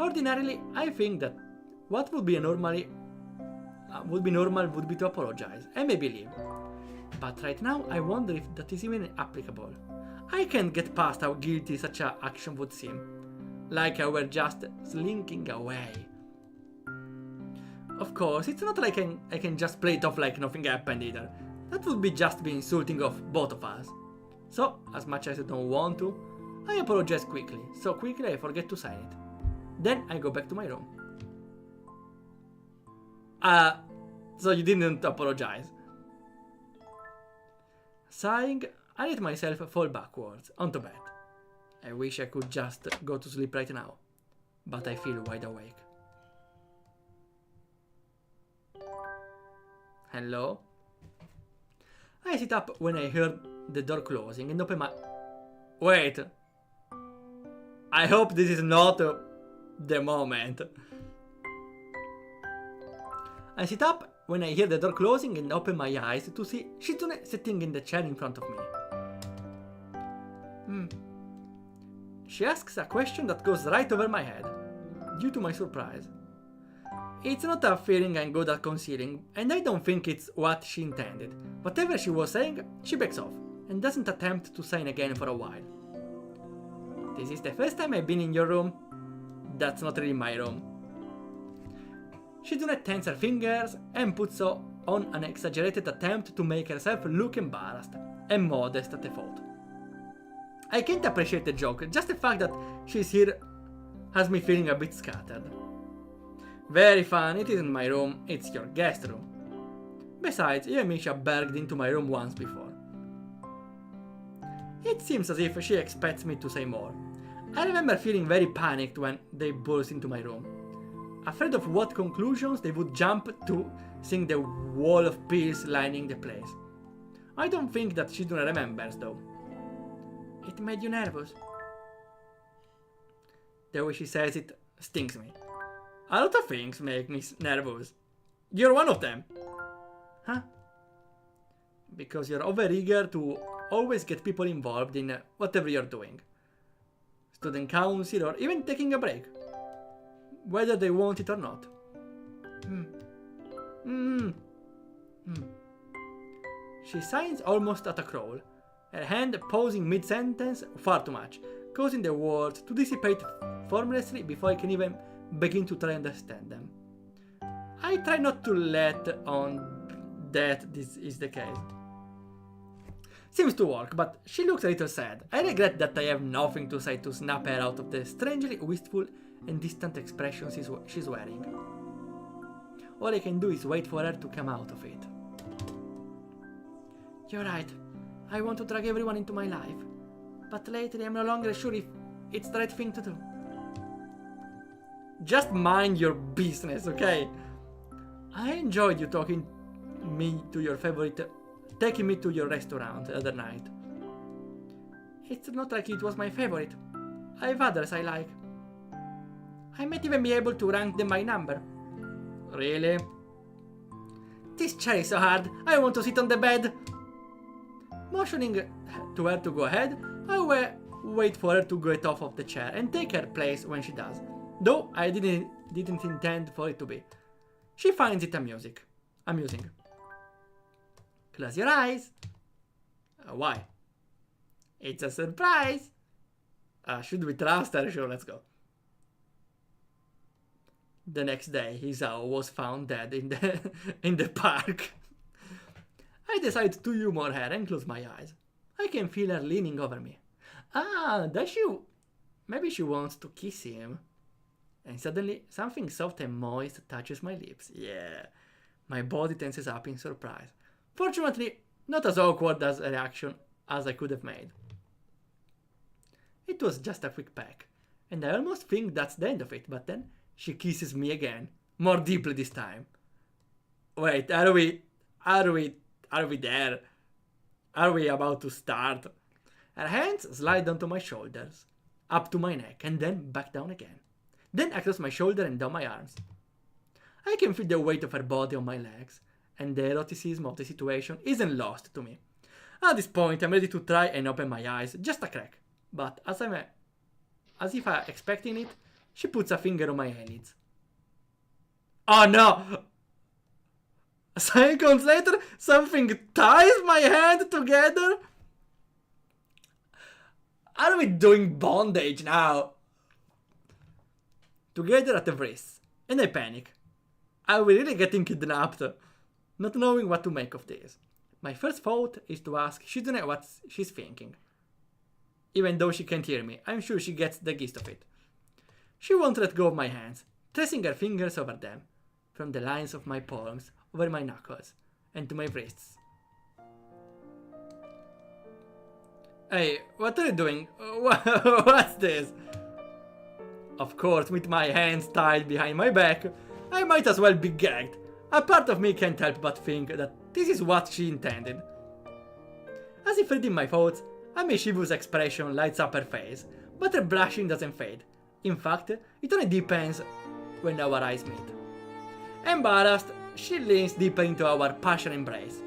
Ordinarily, I think that what would be normal would be to apologize and maybe leave. But right now, I wonder if that is even applicable. I can't get past how guilty such an action would seem, like I were just slinking away. Of course, it's not like I can just play it off like nothing happened either. That would be just be insulting of both of us. So, as much as I don't want to, I apologize quickly, so quickly I forget to sign it. Then I go back to my room. So you didn't apologize. Sighing, I let myself fall backwards onto bed. I wish I could just go to sleep right now, but I feel wide awake. Hello? I sit up when I heard the door closing and open my... Wait! I hope this is not the moment. I sit up when I hear the door closing and open my eyes to see Shizune sitting in the chair in front of me. She asks a question that goes right over my head, due to my surprise. It's not a feeling I'm good at concealing, and I don't think it's what she intended. Whatever she was saying, she backs off, and doesn't attempt to sign again for a while. This is the first time I've been in your room. That's not really my room. Shizune tenses her fingers and puts on an exaggerated attempt to make herself look embarrassed and modest at the thought. I can't appreciate the joke, just the fact that she's here has me feeling a bit scattered. Very fun, it isn't my room, it's your guest room. Besides, you and Misha barged into my room once before. It seems as if she expects me to say more. I remember feeling very panicked when they burst into my room. afraid of what conclusions they would jump to, seeing the wall of pills lining the place. I don't think that Shizune remembers, though. It made you nervous. The way she says it stings me. A lot of things make me nervous. You're one of them. Huh? Because you're overeager to always get people involved in whatever you're doing. Student council or even taking a break. Whether they want it or not. She signs almost at a crawl, her hand pausing mid-sentence far too much, causing the words to dissipate formlessly before I can even begin to try and understand them. I try not to let on that this is the case. Seems to work, but she looks a little sad. I regret that I have nothing to say to snap her out of the strangely wistful and distant expression she's wearing. All I can do is wait for her to come out of it. You're right. I want to drag everyone into my life. But lately I'm no longer sure if it's the right thing to do. Just mind your business, okay? I enjoyed you taking me to your restaurant the other night. It's not like it was my favorite. I have others I like. I might even be able to rank them by number. Really? This chair is so hard. I want to sit on the bed. Motioning to her to go ahead, I will wait for her to get off of the chair and take her place when she does. Though I didn't intend for it to be. She finds it amusing. Close your eyes. Why? It's a surprise. Should we trust her? Sure, let's go. The next day, Hisao was found dead in the park. I decide to humor her and close my eyes. I can feel her leaning over me. Does she? Maybe she wants to kiss him. And suddenly, something soft and moist touches my lips. Yeah. My body tenses up in surprise. Fortunately, not as awkward as a reaction as I could have made. It was just a quick peck, and I almost think that's the end of it, but then she kisses me again, more deeply this time. Wait, are we there? Are we about to start? Her hands slide onto my shoulders, up to my neck, and then back down again. Then across my shoulder and down my arms. I can feel the weight of her body on my legs, and the eroticism of the situation isn't lost to me. At this point, I'm ready to try and open my eyes, just a crack. But as if I'm expecting it, she puts a finger on my eyelids. Oh no! Seconds later, something ties my hand together. Are we doing bondage now? Together at the wrists, and I panic. Are we really getting kidnapped? Not knowing what to make of this. My first thought is to ask Shizune what she's thinking. Even though she can't hear me, I'm sure she gets the gist of it. She won't let go of my hands, tracing her fingers over them, from the lines of my palms over my knuckles, and to my wrists. Hey, what are you doing? What's this? Of course, with my hands tied behind my back, I might as well be gagged. A part of me can't help but think that this is what she intended. As if reading my thoughts, a mischievous expression lights up her face, but her blushing doesn't fade. In fact, it only deepens when our eyes meet. Embarrassed, she leans deeper into our passionate embrace,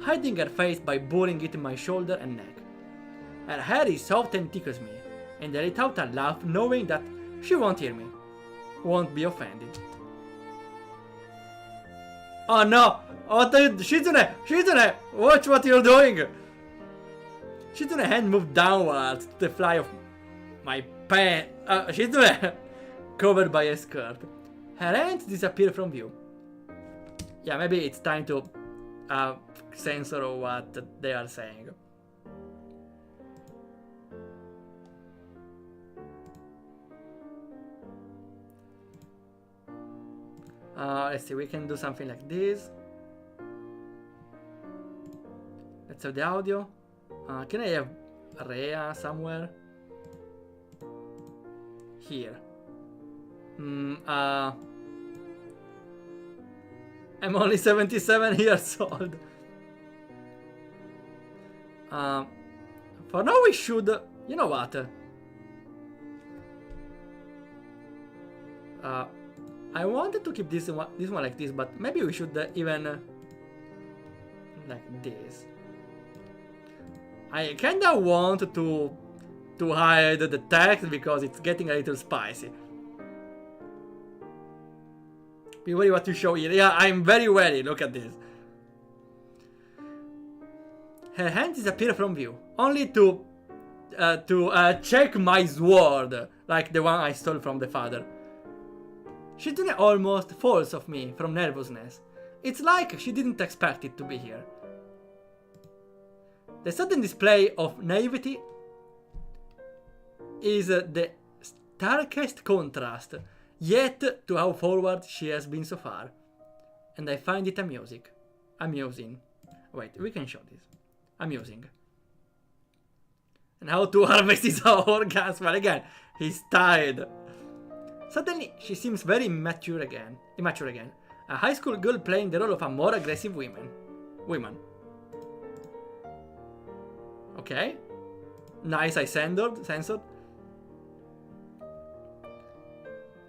hiding her face by burying it in my shoulder and neck. Her hair is soft and tickles me, and I let out a laugh knowing that she won't hear me, won't be offended. Oh no! What are you... Shizune! Shizune! Watch what you're doing! Shizune's hand moved downwards to the fly of my pants. Shizune! Covered by a skirt. Her hands disappear from view. Yeah, maybe it's time to censor what they are saying. Let's see, we can do something like this. Let's have the audio. Can I have Rhea somewhere? Here. I'm only 77 years old. For now we should... You know what? I wanted to keep this one like this, but maybe we should even... like this. I kinda want to hide the text because it's getting a little spicy. Be wary what you show here. Yeah, I'm very wary. Look at this. Her hand disappeared from view, only to check my sword, like the one I stole from the father. Shizune almost falls off me from nervousness. It's like she didn't expect it to be here. The sudden display of naivety is the starkest contrast yet to how forward she has been so far. And I find it amusing. Wait, we can show this. Amusing. And how to harvest his orgasm. Well, again, he's tired. Suddenly, she seems very immature again. A high school girl playing the role of a more aggressive woman. Okay. Nice, I censored.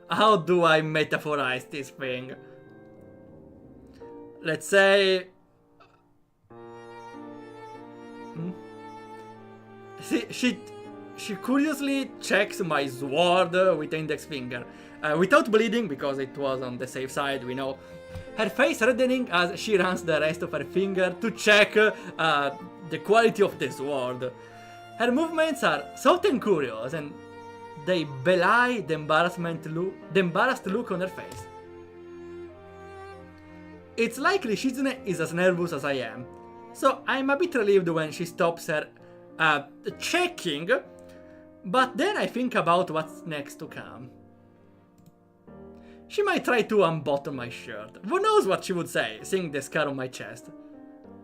How do I metaphorize this thing? Let's say... She curiously checks my sword with the index finger. Without bleeding, because it was on the safe side, we know. Her face reddening as she runs the rest of her finger to check the quality of the sword. Her movements are soft and curious, and they belie the embarrassed look on her face. It's likely Shizune is as nervous as I am, so I'm a bit relieved when she stops her checking, but then I think about what's next to come. She might try to unbutton my shirt. Who knows what she would say, seeing the scar on my chest.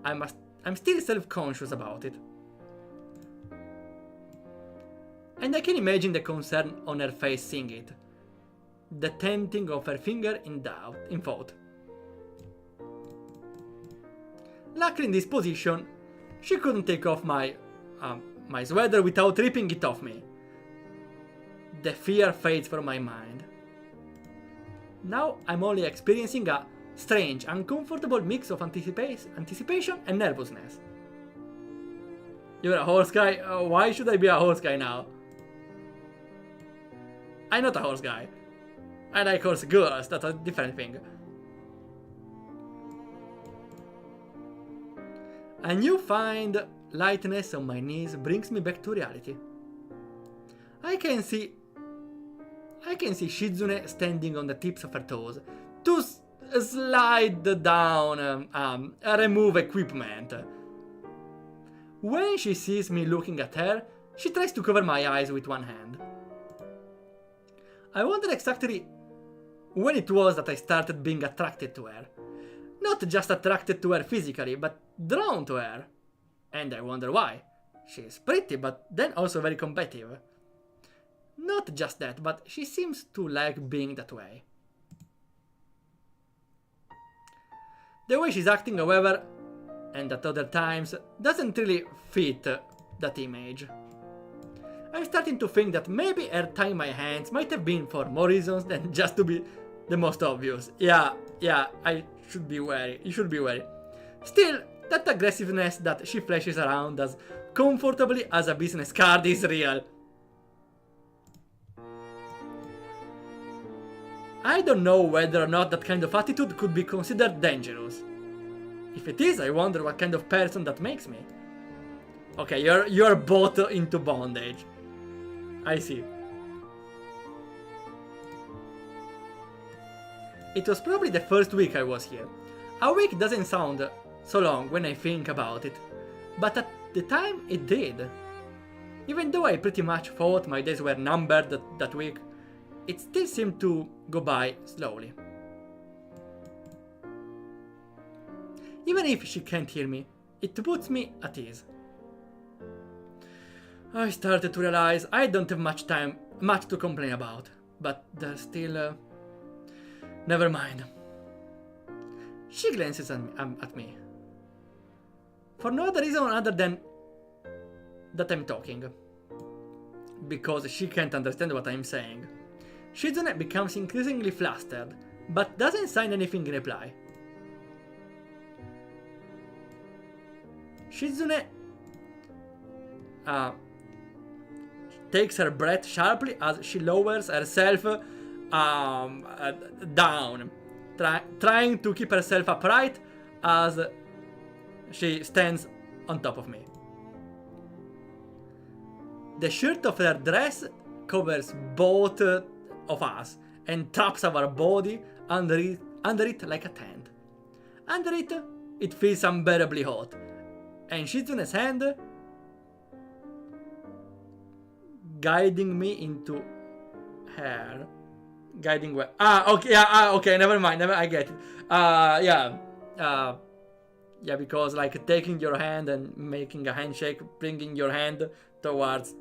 I'm still self-conscious about it. And I can imagine the concern on her face seeing it. The tenting of her finger in thought. Luckily in this position, she couldn't take off my sweater without ripping it off me. The fear fades from my mind. Now I'm only experiencing a strange, uncomfortable mix of anticipation and nervousness. You're a horse guy? Why should I be a horse guy now? I'm not a horse guy. I like horse girls, that's a different thing. A newfound lightness on my knees brings me back to reality. I can see Shizune standing on the tips of her toes to slide down remove equipment. When she sees me looking at her, she tries to cover my eyes with one hand. I wonder exactly when it was that I started being attracted to her. Not just attracted to her physically, but drawn to her. And I wonder why. She's pretty, but then also very competitive. Not just that, but she seems to like being that way. The way she's acting, however, and at other times, doesn't really fit that image. I'm starting to think that maybe her tying my hands might have been for more reasons than just to be the most obvious. Yeah, I should be wary. You should be wary. Still, that aggressiveness that she flashes around as comfortably as a business card is real. I don't know whether or not that kind of attitude could be considered dangerous. If it is, I wonder what kind of person that makes me. Okay, you're both into bondage. I see. It was probably the first week I was here. A week doesn't sound so long when I think about it, but at the time it did. Even though I pretty much thought my days were numbered that week, it still seemed to go by slowly. Even if she can't hear me, it puts me at ease. I started to realize I don't have much to complain about, but there's still... never mind. She glances at me. For no other reason other than that I'm talking. Because she can't understand what I'm saying. Shizune becomes increasingly flustered, but doesn't sign anything in reply. Shizune takes her breath sharply as she lowers herself down, trying to keep herself upright as she stands on top of me. The shirt of her dress covers both of us and traps our body under it like a tent. Under it, it feels unbearably hot, and Shizune's hand guiding me into her. Guiding where? Okay, never mind. I get it. Yeah, because like taking your hand and making a handshake, bringing your hand towards.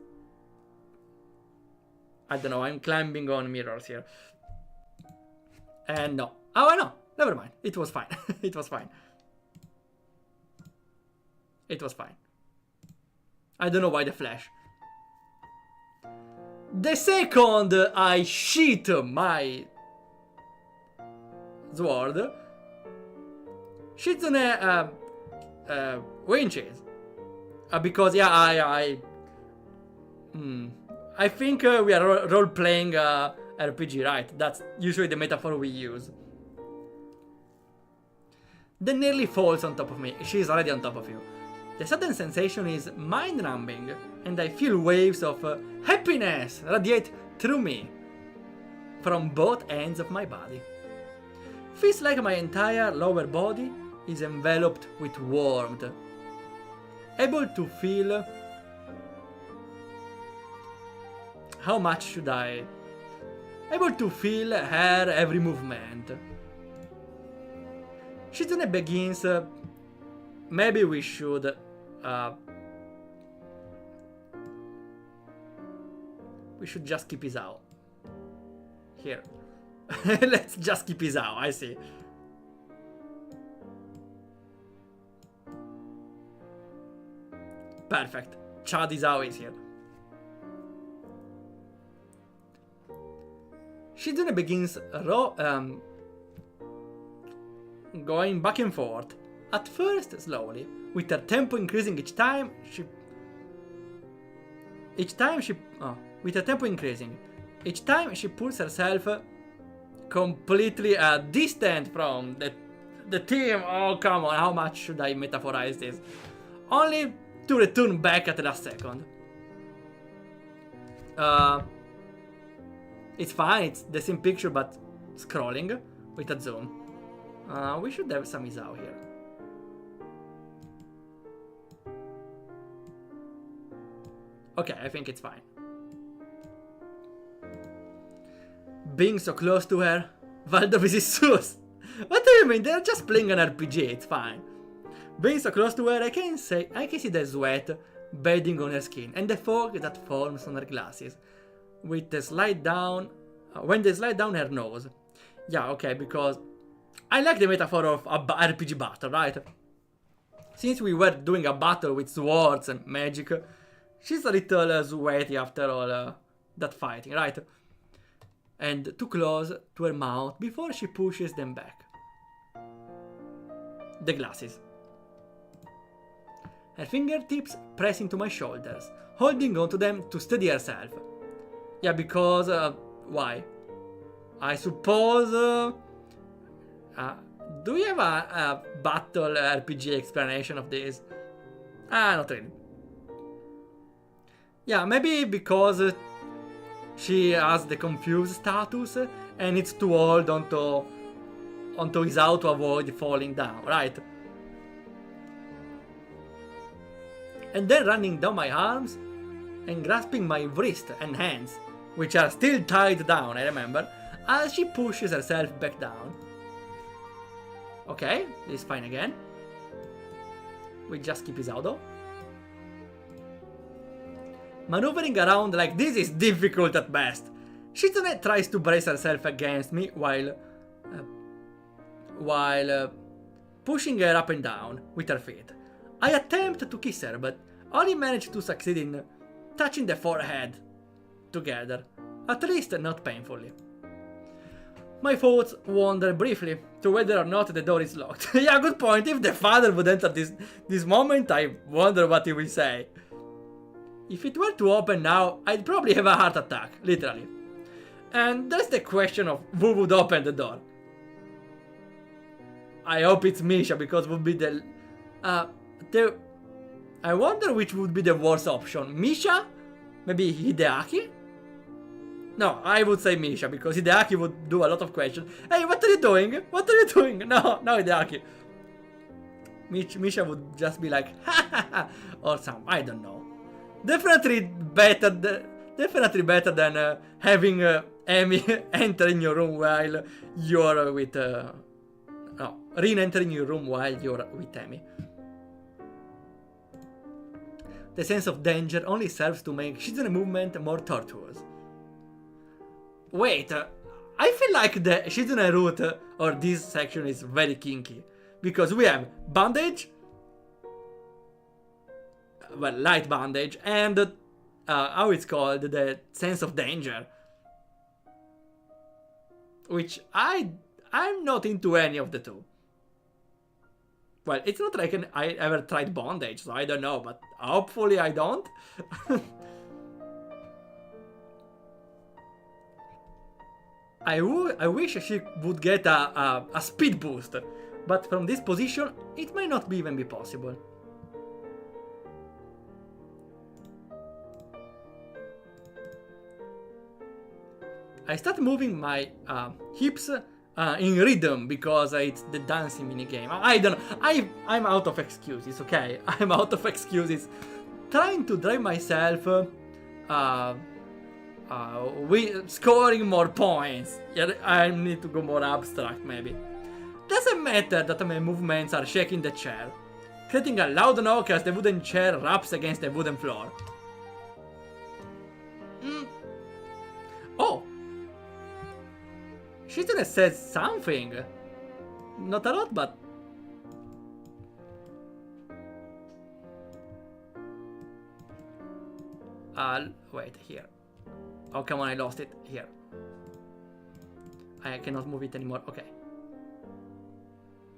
I don't know. I'm climbing on mirrors here. And no. Oh, no. Never mind. It was fine. It was fine. It was fine. I don't know why the flash. The second I sheath my sword, Shizune winches. Because yeah, I think we are role-playing RPG, right? That's usually the metaphor we use. Then nearly falls on top of me. She's already on top of you. The sudden sensation is mind-numbing, and I feel waves of happiness radiate through me from both ends of my body. Feels like my entire lower body is enveloped with warmth. Able to feel... How much should I... Able to feel her every movement. Shizune begins... maybe we should... we should just keep his out. Here. Let's just keep his out, I see. Perfect. Chad is out is here. Shizune begins going back and forth. At first slowly, with her tempo increasing each time she pulls herself completely distant from the team. Oh, come on, how much should I metaphorize this? Only to return back at the last second. It's fine, it's the same picture but scrolling with a zoom. We should have some Izao here. Okay, I think it's fine. Being so close to her, Waldorf is sus. What do you mean? They're just playing an RPG, it's fine. Being so close to her, I can see the sweat beading on her skin and the fog that forms on her glasses. With the slide down, when they slide down her nose. Yeah, okay, because I like the metaphor of a RPG battle, right? Since we were doing a battle with swords and magic, she's a little sweaty after all that fighting, right? And too close to her mouth before she pushes them back. The glasses. Her fingertips press into my shoulders, holding onto them to steady herself. Yeah, because... why? I suppose... do we have a battle RPG explanation of this? Not really. Yeah, maybe because she has the confused status and it's too old onto Izao to avoid falling down, right? And then running down my arms and grasping my wrist and hands, which are still tied down, I remember, as she pushes herself back down. Okay, this is fine again. We just keep Izao though. Maneuvering around like this is difficult at best. Shizune tries to brace herself against me while pushing her up and down with her feet. I attempt to kiss her, but only manage to succeed in touching the forehead together, at least not painfully. My thoughts wander briefly to whether or not the door is locked. Yeah, good point. If the father would enter this moment, I wonder what he will say. If it were to open now, I'd probably have a heart attack, literally. And that's the question of who would open the door. I hope it's Misha, because would be the I wonder which would be the worst option. Misha? Maybe Hideaki? No, I would say Misha, because Hideaki would do a lot of questions. Hey, what are you doing? What are you doing? No, Hideaki. Misha would just be like, ha ha ha, or some, I don't know. Definitely better than having Amy entering your room while you're with, Rin entering your room while you're with Amy. The sense of danger only serves to make Shizune movement more tortuous. Wait, I feel like the Shizune Route or this section is very kinky. Because we have bandage, well, light bandage, and how it's called, the sense of danger. Which I'm not into any of the two. Well, it's not like I ever tried bondage, so I don't know, but hopefully I don't. I wish she would get a speed boost, but from this position, it might not even be possible. I start moving my hips in rhythm because it's the dancing minigame. I don't know. I'm out of excuses, okay? I'm out of excuses. Trying to drive myself scoring more points. Yeah, I need to go more abstract, maybe. Doesn't matter that my movements are shaking the chair, creating a loud knock as the wooden chair raps against the wooden floor. Oh! Shizune says something. Not a lot, but... wait, here. Oh, come on, I lost it. Here. I cannot move it anymore. Okay.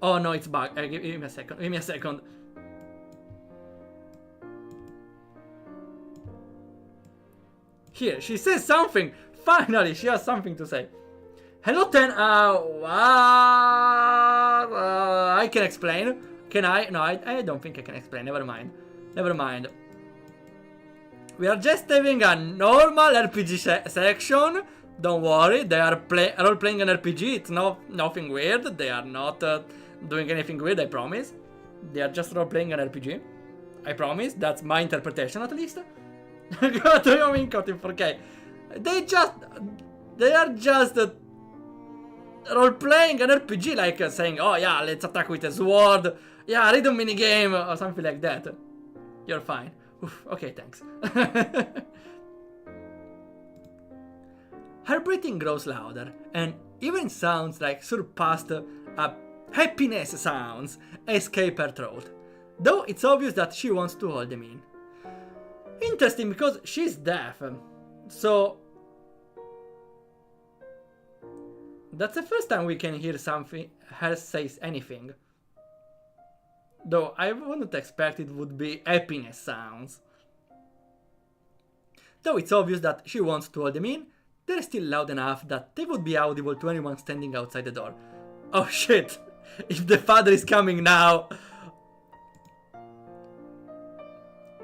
Oh, no, it's bugged. Give me a second. Give me a second. Here, she says something. Finally, she has something to say. Hello, Ten. I can explain. Can I? No, I don't think I can explain. Never mind. Never mind. We are just having a normal RPG section. Don't worry. They are role-playing an RPG. It's nothing weird. They are not doing anything weird, I promise. They are just role-playing an RPG. I promise. That's my interpretation, at least. What do you mean, Cutting 4K? They are just role-playing an RPG, like saying, oh yeah, let's attack with a sword. Yeah, rhythm minigame, or something like that. You're fine. Oof, okay, thanks. Her breathing grows louder, and even sounds like surpassed happiness sounds escape her throat. Though it's obvious that she wants to hold them in. Interesting, because she's deaf, so... That's the first time we can hear her say anything. Though I wouldn't expect it would be happiness sounds. Though it's obvious that she wants to hold them in, they're still loud enough that they would be audible to anyone standing outside the door. Oh shit! If the father is coming now...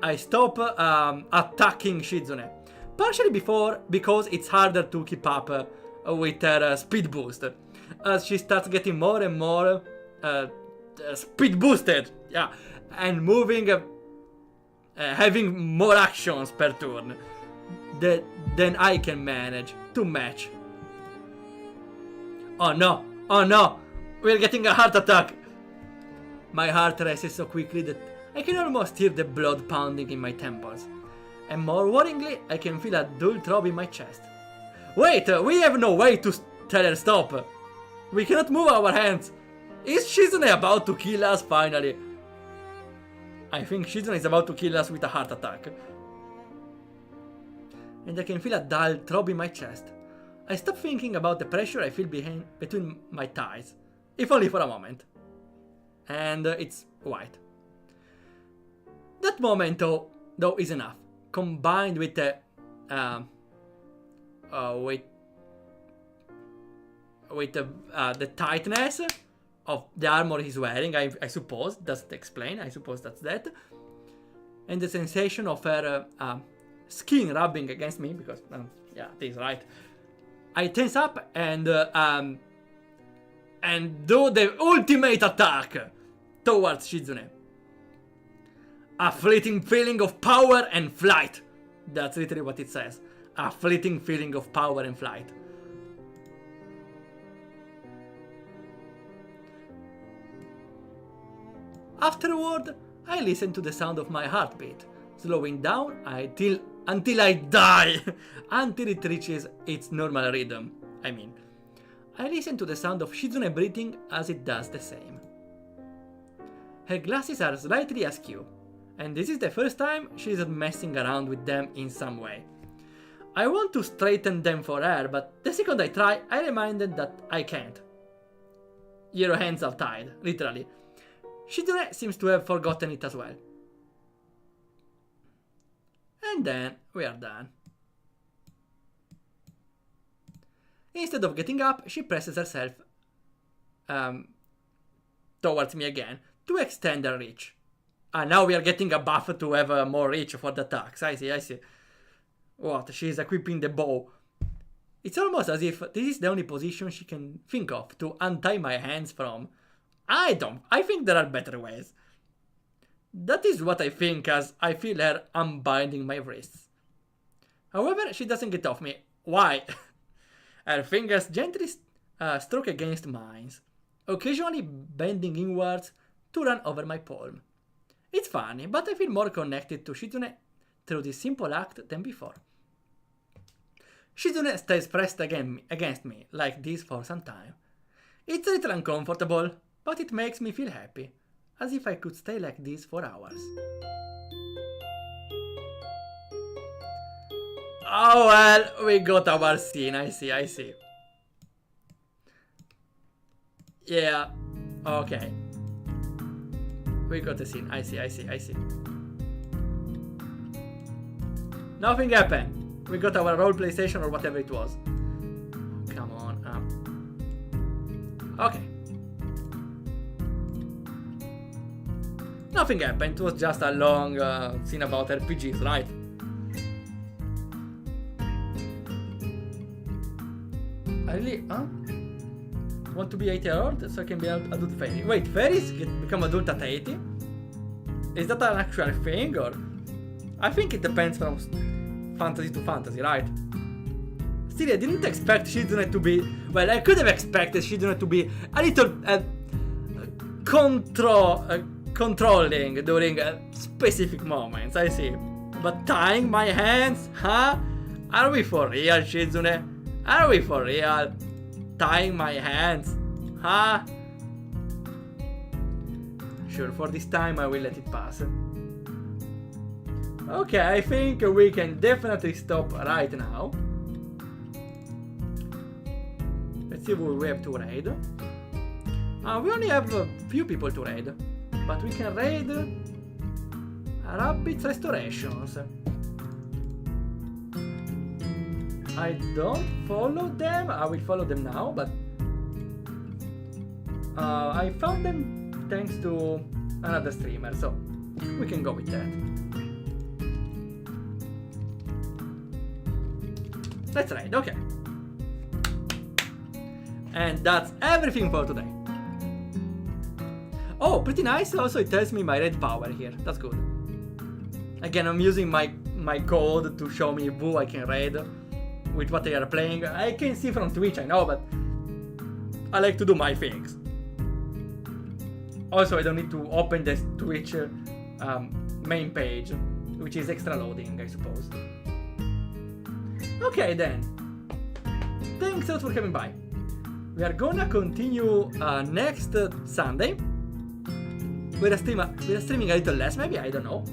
I stop attacking Shizune. Partially because it's harder to keep up with her speed boost. As she starts getting more and more speed boosted. Yeah. And moving, having more actions per turn than I can manage to match. Oh no! Oh no! We're getting a heart attack! My heart races so quickly that I can almost hear the blood pounding in my temples. And more worryingly, I can feel a dull throb in my chest. Wait, we have no way to tell her stop. We cannot move our hands. Is Shizune about to kill us finally? I think Shizune is about to kill us with a heart attack. And I can feel a dull throb in my chest. I stop thinking about the pressure I feel between my thighs, if only for a moment. And it's white. That moment, though, is enough. Combined with the tightness of the armor he's wearing, I suppose, doesn't explain, I suppose that's that. And the sensation of her skin rubbing against me, because, yeah, this is right. I tense up and do the ultimate attack towards Shizune. A fleeting feeling of power and flight. That's literally what it says. A fleeting feeling of power and flight. Afterward, I listen to the sound of my heartbeat, slowing down until I die, until it reaches its normal rhythm. I listen to the sound of Shizune breathing as it does the same. Her glasses are slightly askew, and this is the first time she isn't messing around with them in some way. I want to straighten them for her, but the second I try, I reminded that I can't. Your hands are tied, literally. Shizune seems to have forgotten it as well. And then we are done. Instead of getting up, she presses herself towards me again to extend her reach. Now we are getting a buff to have more reach for the attacks. I see. What? She's equipping the bow. It's almost as if this is the only position she can think of to untie my hands from. I think there are better ways. That is what I think as I feel her unbinding my wrists. However, she doesn't get off me. Why? Her fingers gently stroke against mine, occasionally bending inwards to run over my palm. It's funny, but I feel more connected to Shizune through this simple act than before. Shizune stays pressed against me like this for some time. It's a little uncomfortable, but it makes me feel happy, as if I could stay like this for hours. Oh well, we got our scene, I see. Yeah, okay. We got the scene, I see. Nothing happened. We got our roleplay session or whatever it was. Come on. Okay. Nothing happened. It was just a long scene about RPGs, right? I really, want to be 80 years old so I can be an adult fairy. Wait, fairies can become adult at 80? Is that an actual thing, or? I think it depends from fantasy to fantasy, right? Still, I didn't expect Shizune to be... Well, I could have expected Shizune to be a little controlling during specific moments, I see. But tying my hands, huh? Are we for real, Shizune? Are we for real? Tying my hands, huh? Sure, for this time I will let it pass. Okay, I think we can definitely stop right now. Let's see who we have to raid. We only have a few people to raid, but we can raid Rabbit's Restorations. I don't follow them. I will follow them now, but I found them thanks to another streamer, so we can go with that. Let's raid, okay. And that's everything for today. Oh, pretty nice. Also, it tells me my red power here. That's good. Again, I'm using my code to show me who I can raid with what they are playing. I can see from Twitch, I know, but I like to do my things. Also, I don't need to open the Twitch main page, which is extra loading, I suppose. Okay then. Thanks a lot for coming by. We are gonna continue next Sunday. We're streaming a little less, maybe, I don't know.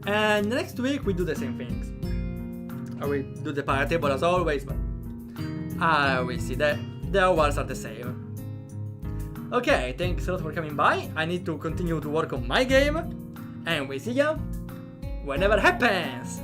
And next week we do the same things. We do the pirate table as always, but we see that the hours are the same. Okay, thanks a lot for coming by. I need to continue to work on my game, and we see ya whenever happens.